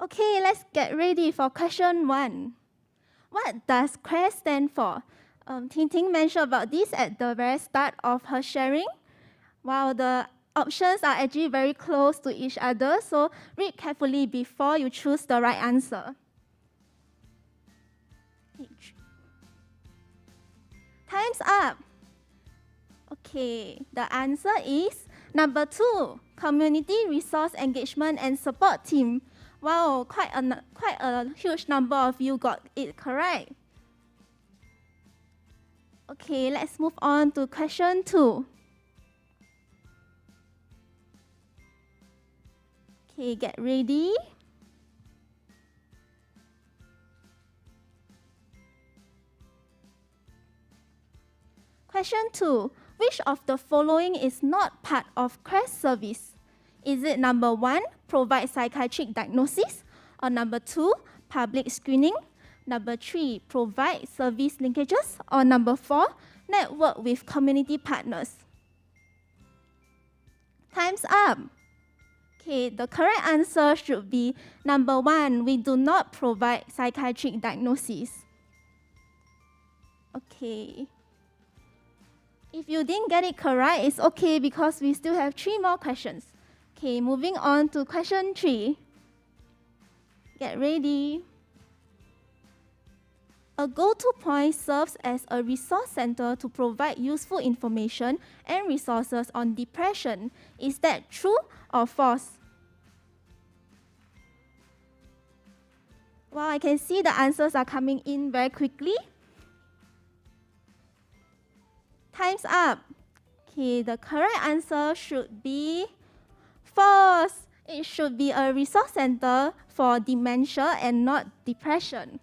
Okay, let's get ready for question 1. What does CREST stand for? Ting Ting mentioned about this at the very start of her sharing. While the options are actually very close to each other, so read carefully before you choose the right answer. Time's up. Okay, the answer is number 2, Community Resource Engagement and Support Team. Wow, quite a huge number of you got it correct. Okay, let's move on to question 2. Okay, get ready. Question 2. Which of the following is not part of CREST service? Is it number 1, provide psychiatric diagnosis? Or number 2, public screening? Number 3, provide service linkages? Or number 4, network with community partners? Time's up. Okay, the correct answer should be number 1, we do not provide psychiatric diagnosis. Okay. If you didn't get it correct, it's okay because we still have 3 more questions. Okay, moving on to question 3. Get ready. A go-to point serves as a resource center to provide useful information and resources on depression. Is that true or false? Well, I can see the answers are coming in very quickly. Time's up. Okay, the correct answer should be false. It should be a resource center for dementia and not depression.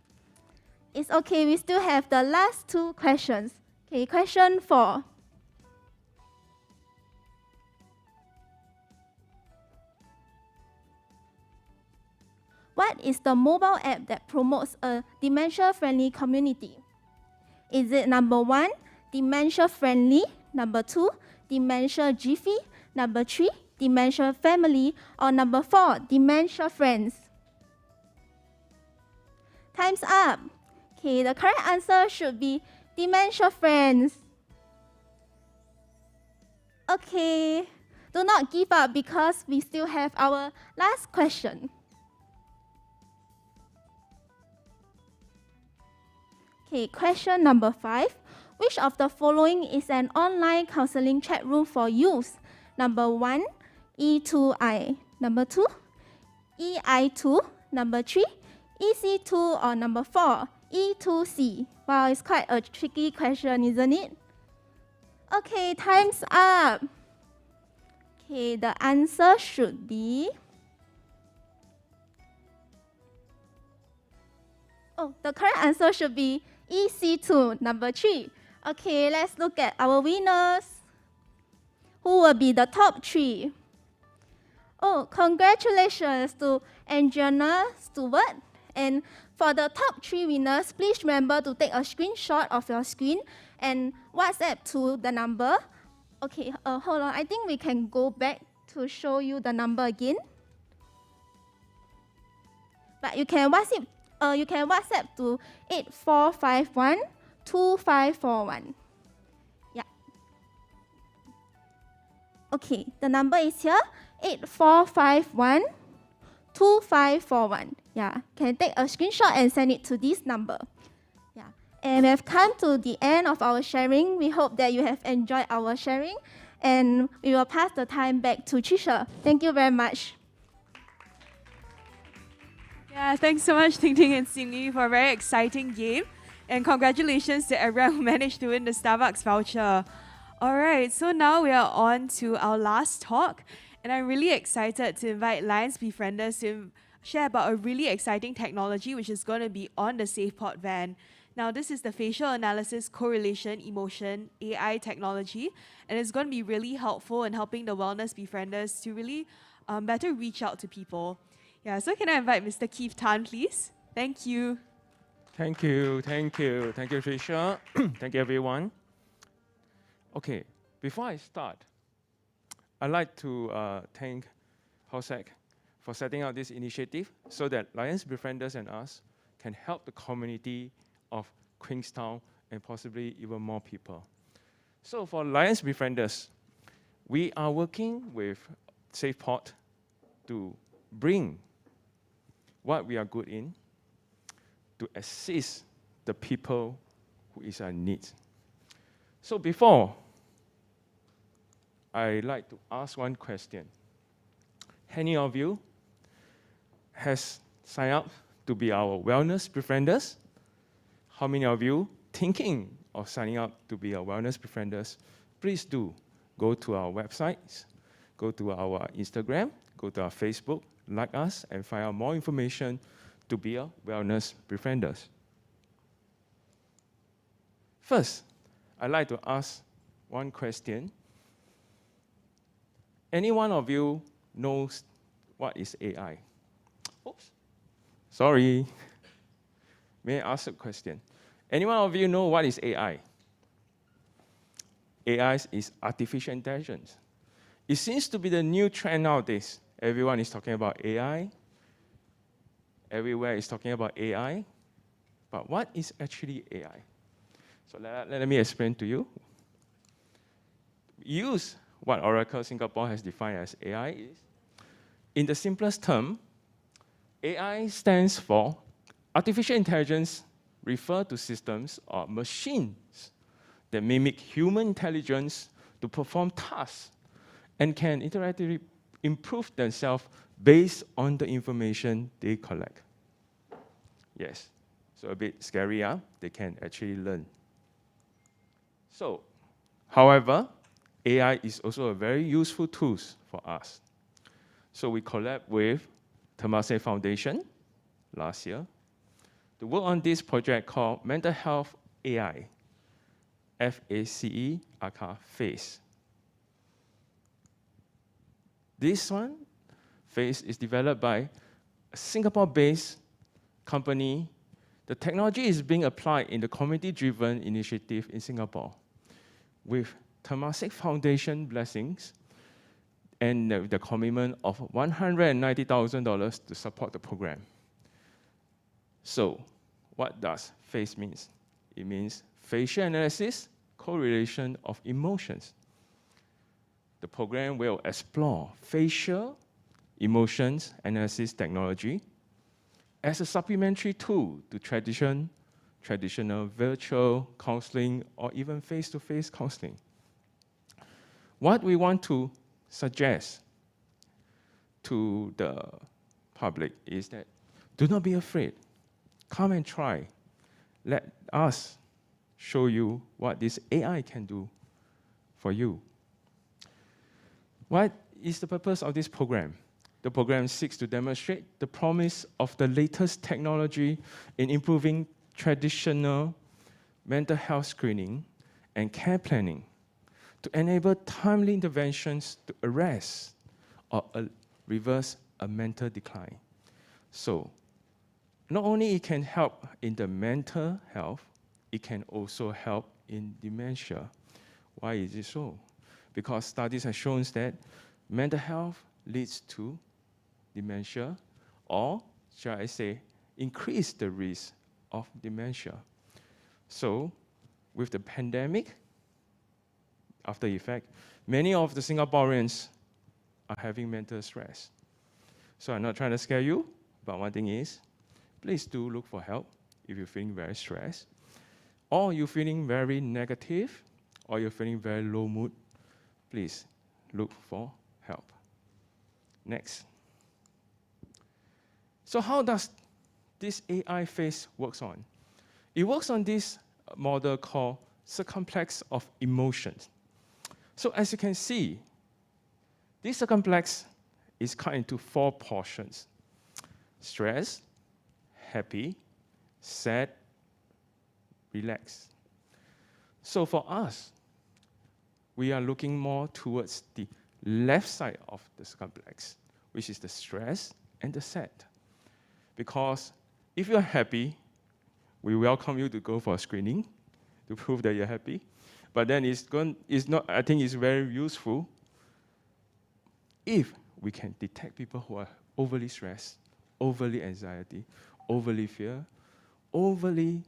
It's okay, we still have the last 2 questions. Okay, question 4. What is the mobile app that promotes a dementia-friendly community? Is it number 1, dementia-friendly, number 2, dementia Jiffy, number 3, dementia family, or number 4, dementia friends? Time's up. Okay, the correct answer should be dementia friends. Okay, do not give up because we still have our last question. Okay, question number 5. Which of the following is an online counseling chat room for youth? Number 1, E2I. Number 2, EI2. Number 3, EC2. Or number 4, E2C. Wow, it's quite a tricky question, isn't it? Okay, time's up. Okay, the answer should be... Oh, the correct answer should be EC2, number 3. Okay, let's look at our winners. Who will be the top 3? Oh, congratulations to Angiana Stewart. And for the top 3 winners, please remember to take a screenshot of your screen and WhatsApp to the number. Okay, hold on. I think we can go back to show you the number again. But you can WhatsApp to 8451-2541. Yeah. Okay, the number is here, 8451-2541. Yeah, can take a screenshot and send it to this number. Yeah, and we have come to the end of our sharing. We hope that you have enjoyed our sharing, and we will pass the time back to Trisha. Thank you very much. Yeah, thanks so much, Ting Ting and Xing for a very exciting game. And congratulations to everyone who managed to win the Starbucks voucher. All right, so now we are on to our last talk. And I'm really excited to invite Lions Befrienders to share about a really exciting technology which is going to be on the SafePort van. Now, this is the facial analysis correlation emotion AI technology, and it's going to be really helpful in helping the Wellness Befrienders to really better reach out to people. Yeah, so can I invite Mr. Keith Tan, please? Thank you. Thank you, Trisha. Thank you, everyone. Okay, before I start, I'd like to thank Paul Sack for setting out this initiative so that Lions Befrienders and us can help the community of Queenstown and possibly even more people. So for Lions Befrienders, we are working with SafePort to bring what we are good in to assist the people who is in need. So before, I'd like to ask one question. Any of you has signed up to be our Wellness Befrienders? How many of you thinking of signing up to be our Wellness Befrienders? Please do go to our websites, go to our Instagram, go to our Facebook, like us, and find out more information to be a Wellness Befrienders. First, I'd like to ask one question. Any one of you knows what is AI? Oops, sorry. May I ask a question? Any one of you know what is AI? AI is artificial intelligence. It seems to be the new trend nowadays. Everyone is talking about AI. Everywhere is talking about AI. But what is actually AI? So let me explain to you. Use what Oracle Singapore has defined as AI is. In the simplest term, AI stands for artificial intelligence, refer to systems or machines that mimic human intelligence to perform tasks and can interactively improve themselves based on the information they collect. Yes, so a bit scary, huh? They can actually learn. So, however, AI is also a very useful tool for us. So we collab with Temasek Foundation last year to work on this project called Mental Health AI, FACE, aka FACE. This one, FACE, is developed by a Singapore-based company. The technology is being applied in the community-driven initiative in Singapore with Temasek Foundation blessings and the commitment of $190,000 to support the program. So, what does FACE mean? It means facial analysis, correlation of emotions. The program will explore facial emotions analysis technology as a supplementary tool to traditional virtual counseling or even face-to-face counseling. What we want to suggest to the public is that do not be afraid. Come and try. Let us show you what this AI can do for you. What is the purpose of this program? The program seeks to demonstrate the promise of the latest technology in improving traditional mental health screening and care planning to enable timely interventions to arrest or reverse a mental decline. So, not only it can help in the mental health, it can also help in dementia. Why is it so? Because studies have shown that mental health leads to dementia, or shall I say, increase the risk of dementia. So, with the pandemic after effect, many of the Singaporeans are having mental stress. So I'm not trying to scare you, but one thing is, please do look for help if you're feeling very stressed, or you're feeling very negative, or you're feeling very low mood. Please look for help. Next. So how does this AI FACE works on? It works on this model called circumplex of emotions. So as you can see, this circumplex is cut into 4 portions: stress, happy, sad, relax. So for us, we are looking more towards the left side of the circumplex, which is the stress and the sad. Because if you're happy, we welcome you to go for a screening to prove that you're happy. But then I think it's very useful if we can detect people overly stressed, overly anxiety, overly fear, overly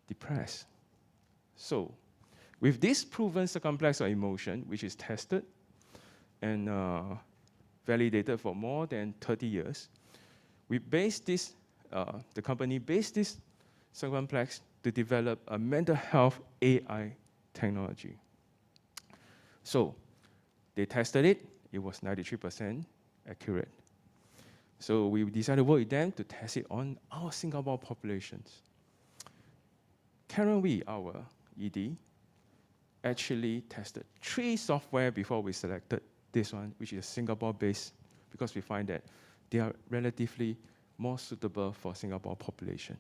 depressed. So, with this proven circumflex of emotion, which is tested and validated for more than 30 years, we base this, the company based this circumflex to develop a mental health AI technology. So, they tested it, it was 93% accurate. So we decided to work with them to test it on our Singapore populations. Karen Wee, our ED, actually tested 3 software before we selected this one, which is Singapore-based, because we find that they are relatively more suitable for Singapore population.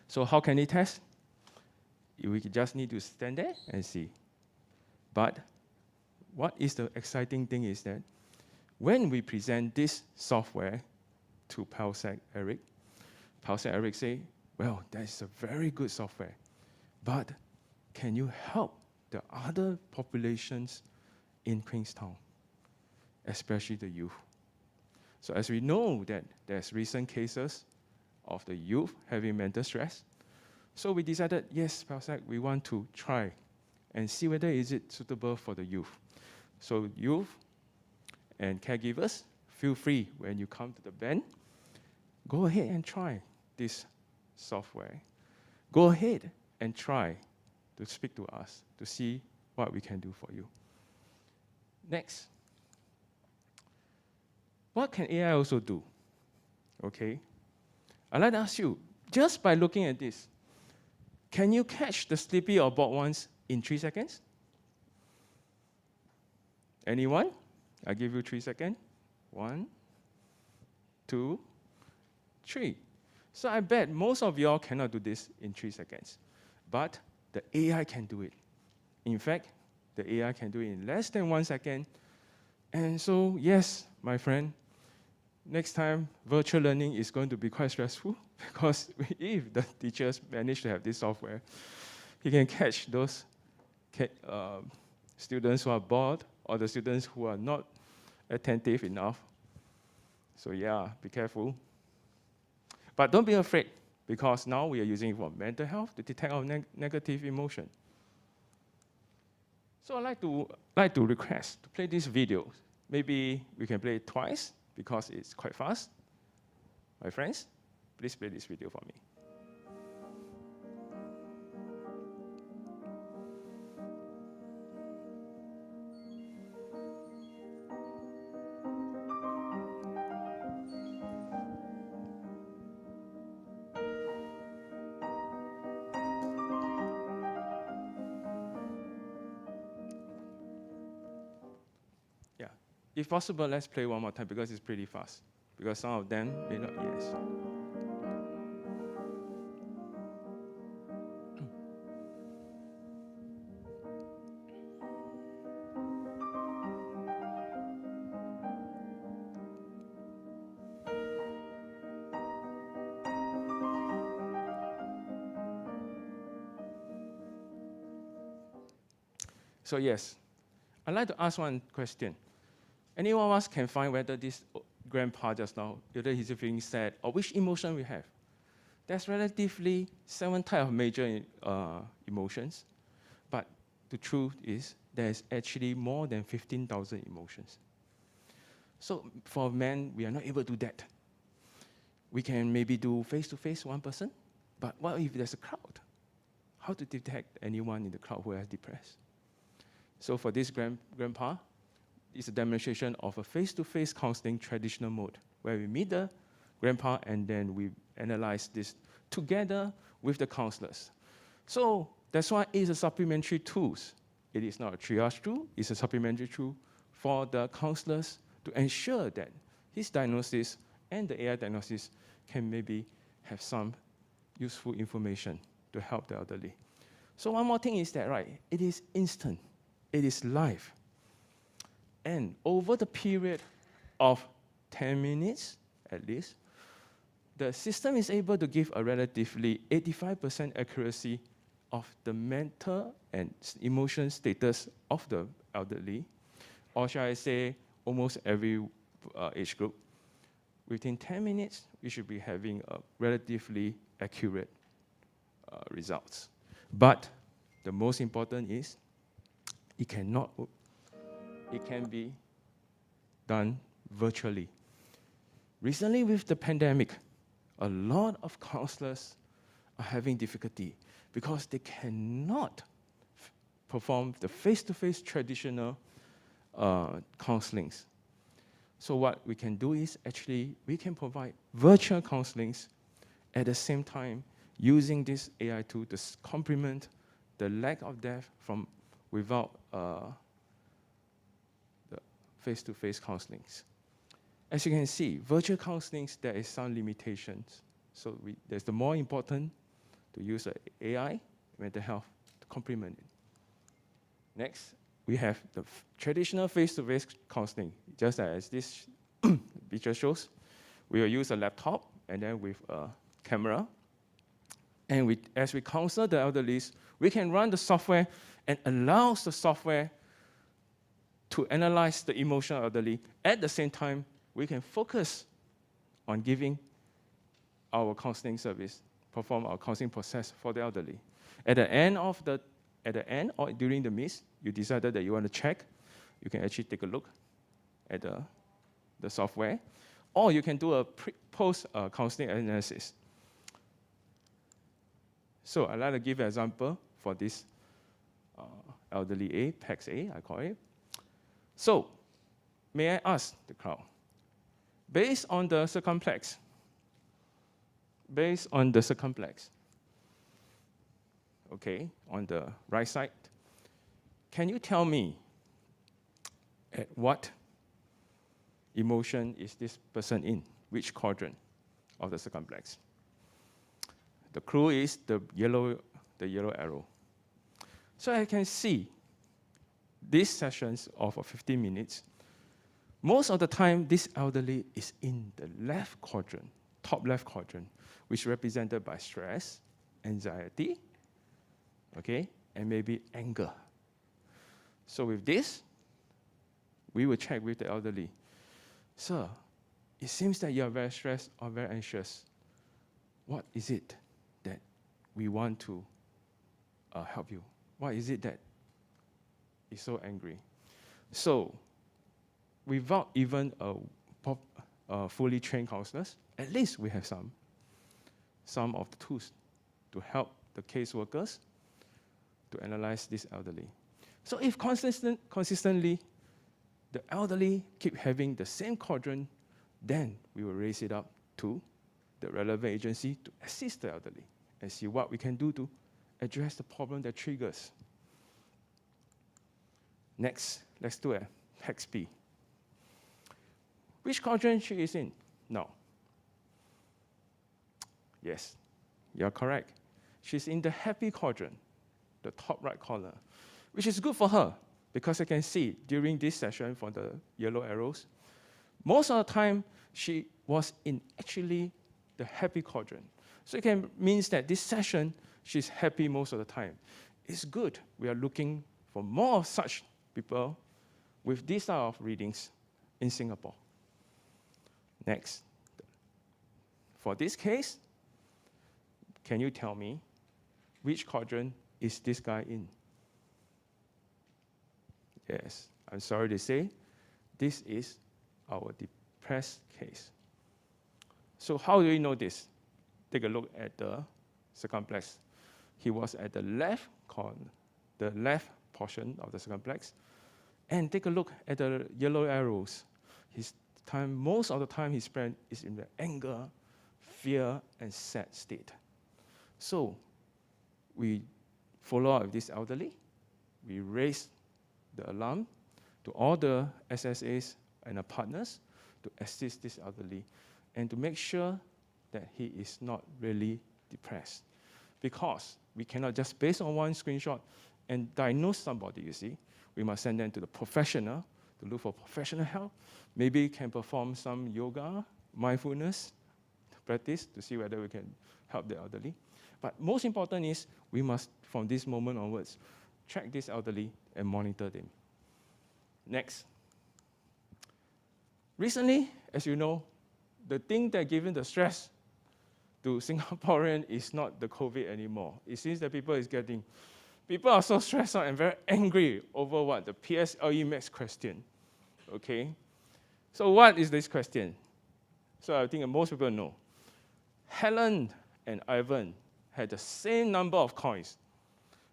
So how can they test? We just need to stand there and see. But what is the exciting thing is that when we present this software to Palsec Eric say, well, that is a very good software, but can you help the other populations in Queenstown, especially the youth? So as we know that there's recent cases of the youth having mental stress, so we decided, yes, Palsec, we want to try and see whether is it suitable for the youth. So youth and caregivers, feel free when you come to the band, go ahead and try this software. Go ahead and try to speak to us to see what we can do for you. Next. What can AI also do? Okay. I'd like to ask you, just by looking at this, can you catch the sleepy or bored ones in 3 seconds? Anyone? I'll give you 3 seconds. 1, 2, 3. So I bet most of y'all cannot do this in 3 seconds. But the AI can do it. In fact, the AI can do it in less than 1 second. And so, yes, my friend, next time, virtual learning is going to be quite stressful because if the teachers manage to have this software, he can catch those students who are bored or the students who are not attentive enough. So yeah, be careful. But don't be afraid, because now we are using it for mental health to detect our negative emotion. So I'd like to request to play this video. Maybe we can play it twice, because it's quite fast. My friends, please play this video for me. If possible, let's play one more time because it's pretty fast. Because some of them may not, yes. So yes, I'd like to ask one question. Anyone of us can find whether this grandpa just now, whether he's feeling sad or which emotion we have. There's relatively 7 types of major emotions, but the truth is there's actually more than 15,000 emotions. So for men, we are not able to do that. We can maybe do face-to-face one person, but what if there's a crowd? How to detect anyone in the crowd who is depressed? So for this grandpa, it's a demonstration of a face-to-face counseling traditional mode, where we meet the grandpa and then we analyze this together with the counselors. So that's why it's a supplementary tool. It is not a triage tool, it's a supplementary tool for the counselors to ensure that his diagnosis and the AI diagnosis can maybe have some useful information to help the elderly. So one more thing is that, right, it is instant, it is live. And over the period of 10 minutes, at least, the system is able to give a relatively 85% accuracy of the mental and emotion status of the elderly, or shall I say, almost every age group. within 10 minutes, we should be having a relatively accurate results. But the most important is it can be done virtually. Recently with the pandemic, a lot of counselors are having difficulty because they cannot perform the face-to-face traditional counselings. So what we can do is actually we can provide virtual counselings at the same time using this AI tool to complement the lack of depth from without the face-to-face counselings. As you can see, virtual counselings, there is some limitations. So there's the more important to use AI, mental health, to complement it. Next, we have the traditional face-to-face counseling. Just as this picture shows, we will use a laptop and then with a camera. And as we counsel the elderly, we can run the software and allows the software to analyze the emotional elderly. At the same time, we can focus on giving our counseling service, perform our counseling process for the elderly. At the end or during the midst, you decided that you want to check, you can actually take a look at the software, or you can do a post counseling analysis. So I'd like to give an example for this elderly A, PAX A, I call it. So may I ask the crowd, based on the circumflex, okay, on the right side, can you tell me at what emotion is this person in? Which quadrant of the circumflex? The clue is the yellow arrow. So I can see these sessions of 15 minutes, most of the time this elderly is in the left quadrant, top left quadrant, which is represented by stress, anxiety, okay, and maybe anger. So with this, we will check with the elderly. Sir, it seems that you are very stressed or very anxious. What is it that we want to help you? What is it that is so angry? So, without even fully trained counselors, at least we have some of the tools to help the caseworkers to analyze this elderly. So if consistently the elderly keep having the same quadrant, then we will raise it up to the relevant agency to assist the elderly and see what we can do to address the problem that triggers. Next, let's do a PAX B. Which quadrant she is in? No. Yes, you're correct. She's in the happy quadrant, the top right corner, which is good for her because I can see during this session for the yellow arrows, most of the time she was in actually the happy quadrant. So it means that this session, she's happy most of the time. It's good. We are looking for more of such people with these type of readings in Singapore. Next. For this case, can you tell me which quadrant is this guy in? Yes, I'm sorry to say, this is our depressed case. So how do we know this? Take a look at the circumflex. He was at the left corner, the left portion of the circumflex, and take a look at the yellow arrows. Most of the time he spent is in the anger, fear, and sad state. So we follow up with this elderly. We raise the alarm to all the SSAs and the partners to assist this elderly and to make sure that he is not really depressed. Because we cannot just based on one screenshot and diagnose somebody, you see. We must send them to the professional to look for professional help. Maybe can perform some yoga, mindfulness practice to see whether we can help the elderly. But most important is we must, from this moment onwards, track this elderly and monitor them. Next. Recently, as you know, the thing that giving the stress to Singaporean is not the COVID anymore. It seems that people are so stressed out and very angry over what? The PSLE Maths question, okay? So what is this question? So I think most people know. Helen and Ivan had the same number of coins.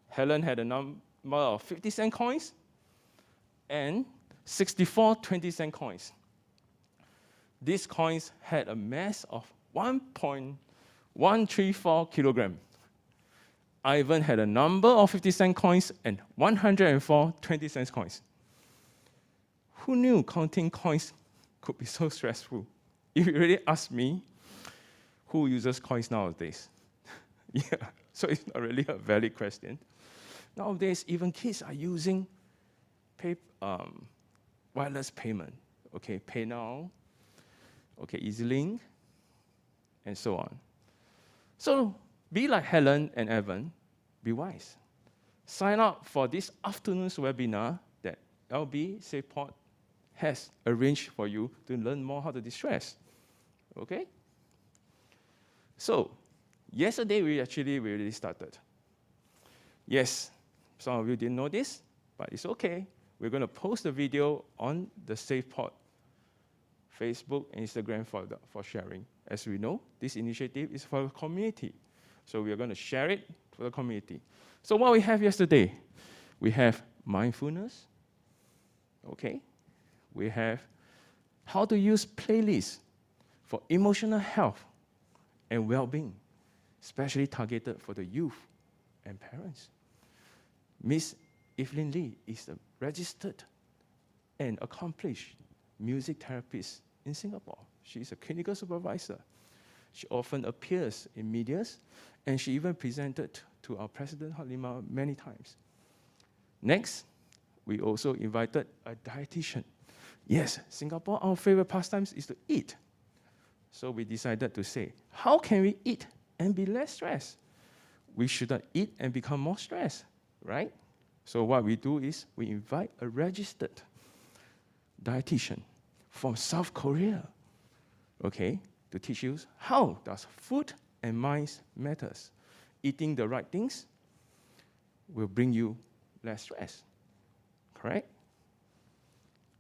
Helen had a number of 50-cent coins and 64 20-cent coins. These coins had a mass of 1.134 kilogram. Ivan had a number of 50-cent coins and 104 20-cent coins. Who knew counting coins could be so stressful? If you really ask me, who uses coins nowadays? Yeah, so it's not really a valid question. Nowadays, even kids are using wireless payment. Okay, PayNow, okay, EasyLink, and so on. So be like Helen and Evan, be wise. Sign up for this afternoon's webinar that LB SafePort has arranged for you to learn more how to distress. Okay? So, yesterday we already started. Yes, some of you didn't know this, but it's okay. We're going to post the video on the SafePort Facebook and Instagram for sharing. As we know, this initiative is for the community. So we are going to share it for the community. So what we have yesterday, we have mindfulness, okay? We have how to use playlists for emotional health and well-being, especially targeted for the youth and parents. Miss Evelyn Lee is a registered and accomplished music therapist in Singapore. She is a clinical supervisor. She often appears in medias, and she even presented to our President Halimah many times. Next, we also invited a dietitian. Yes, Singapore, our favorite pastimes is to eat. So we decided to say, how can we eat and be less stressed? We should not eat and become more stressed, right? So what we do is we invite a registered dietitian from South Korea, okay, to teach you how does food and minds matters. Eating the right things will bring you less stress, correct?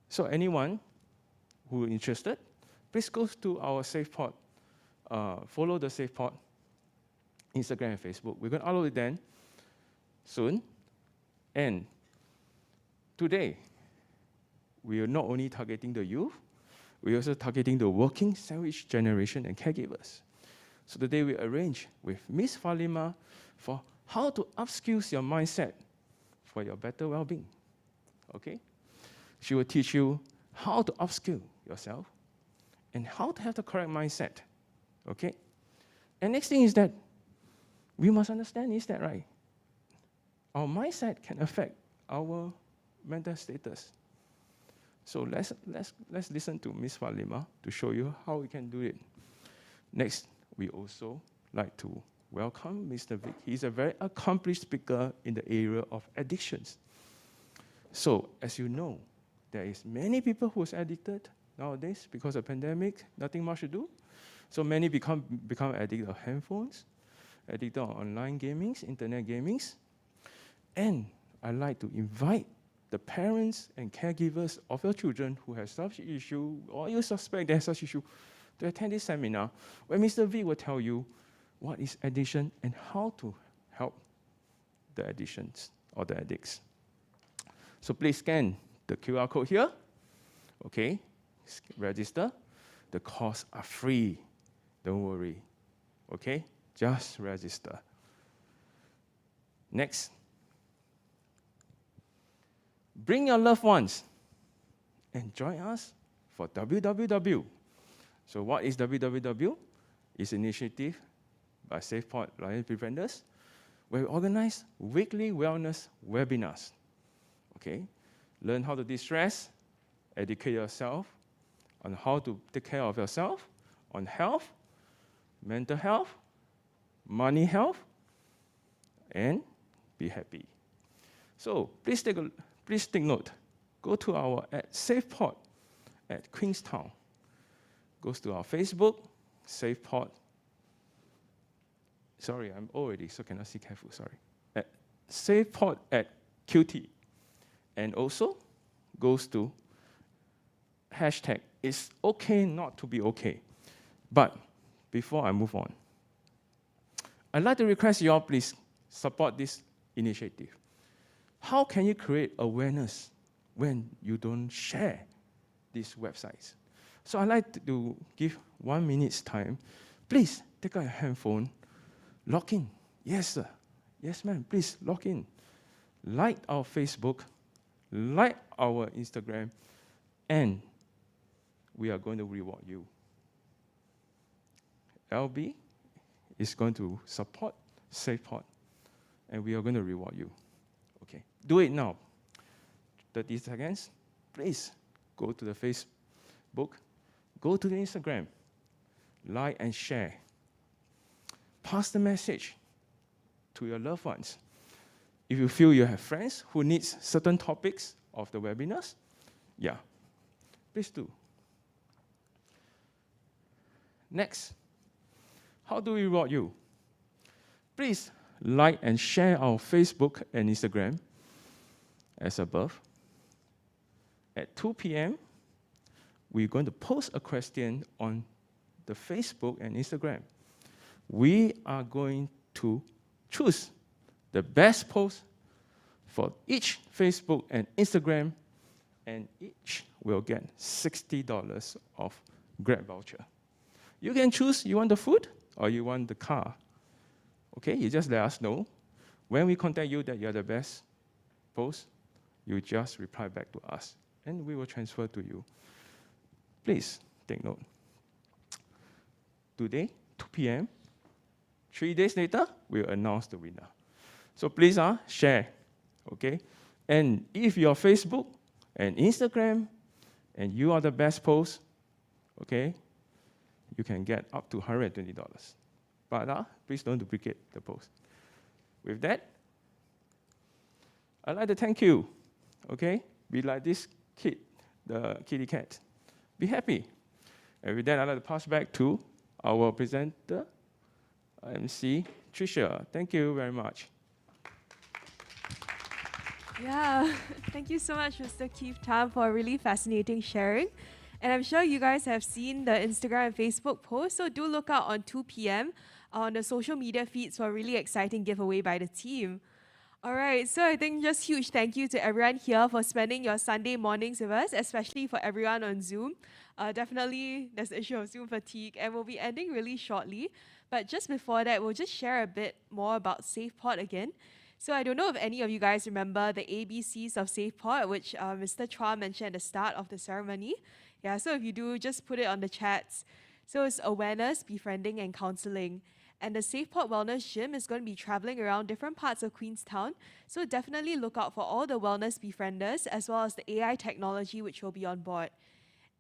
So anyone who is interested, please go to our SafePort, follow the SafePort Instagram and Facebook. We're going to upload it then soon. And today, we are not only targeting the youth, we're also targeting the working sandwich generation and caregivers. So today we arrange with Miss Falima for how to upskill your mindset for your better well-being, okay? She will teach you how to upskill yourself and how to have the correct mindset, okay? And next thing is that we must understand is that, right? Our mindset can affect our mental status. So let's listen to Ms. Falima to show you how we can do it. Next, we also like to welcome Mr. Vic. He's a very accomplished speaker in the area of addictions. So, as you know, there is many people who's addicted nowadays because of pandemic, nothing much to do. So many become addicted to handphones, addicted to online gamings, internet gamings. And I like to invite the parents and caregivers of your children who have such issue or you suspect they have such issue to attend this seminar where Mr. V will tell you what is addiction and how to help the addictions or the addicts. So please scan the QR code here. Okay, register. The costs are free. Don't worry. Okay, just register. Next. Bring your loved ones and join us for WWW. So what is WWW? It's an initiative by SafePort Lion Preventers where we organize weekly wellness webinars. Okay, learn how to de-stress, educate yourself on how to take care of yourself, on health, mental health, money health, and be happy. So please take note. Go to our SafePort at Queenstown. goes to our Facebook, SafePod. Sorry, I'm already, so cannot see careful, sorry. At SafePod at QT. And also goes to hashtag, it's okay not to be okay. But before I move on, I'd like to request you all please support this initiative. How can you create awareness when you don't share these websites? So I'd like to give 1 minute's time. Please take out your handphone, log in. Yes, sir. Yes, ma'am. Please log in. Like our Facebook, like our Instagram, and we are going to reward you. LB is going to support SafePod, and we are going to reward you. Okay, do it now. 30 seconds. Please go to the Facebook, go to the Instagram, like and share. Pass the message to your loved ones. If you feel you have friends who need certain topics of the webinars, yeah, please do. Next, how do we reward you? Please like and share our Facebook and Instagram as above. At 2 p.m., we're going to post a question on the Facebook and Instagram. We are going to choose the best post for each Facebook and Instagram, and each will get $60 of Grab voucher. You can choose you want the food or you want the car. Okay, you just let us know. When we contact you that you're the best post, you just reply back to us, and we will transfer to you. Please take note. Today, 2 p.m., 3 days later, we'll announce the winner. So please share, okay? And if you're Facebook and Instagram and you are the best post, okay, you can get up to $120. But please don't duplicate the post. With that, I'd like to thank you, okay? Be like this kid, the kitty cat. Be happy. And with that, I'd like to pass back to our presenter, MC Tricia. Thank you very much. Yeah, thank you so much, Mr. Keith Tam, for a really fascinating sharing. And I'm sure you guys have seen the Instagram and Facebook post, so do look out on 2 p.m. on the social media feeds for a really exciting giveaway by the team. All right, so I think just huge thank you to everyone here for spending your Sunday mornings with us, especially for everyone on Zoom. Definitely, there's the issue of Zoom fatigue, and we'll be ending really shortly. But just before that, we'll just share a bit more about SafePod again. So I don't know if any of you guys remember the ABCs of SafePod, which Mr. Chua mentioned at the start of the ceremony. Yeah, so if you do, just put it on the chats. So it's awareness, befriending, and counseling. And the SafePod Wellness Gym is going to be traveling around different parts of Queenstown. So definitely look out for all the wellness befrienders, as well as the AI technology which will be on board.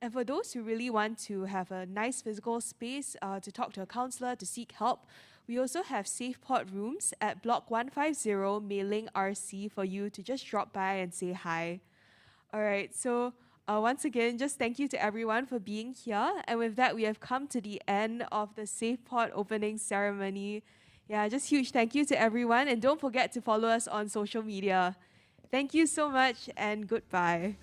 And for those who really want to have a nice physical space to talk to a counselor, to seek help, we also have SafePod rooms at Block 150 Mei Ling RC for you to just drop by and say hi. All right, so once again, just thank you to everyone for being here. And with that, we have come to the end of the SafePod opening ceremony. Yeah, just huge thank you to everyone. And don't forget to follow us on social media. Thank you so much and goodbye.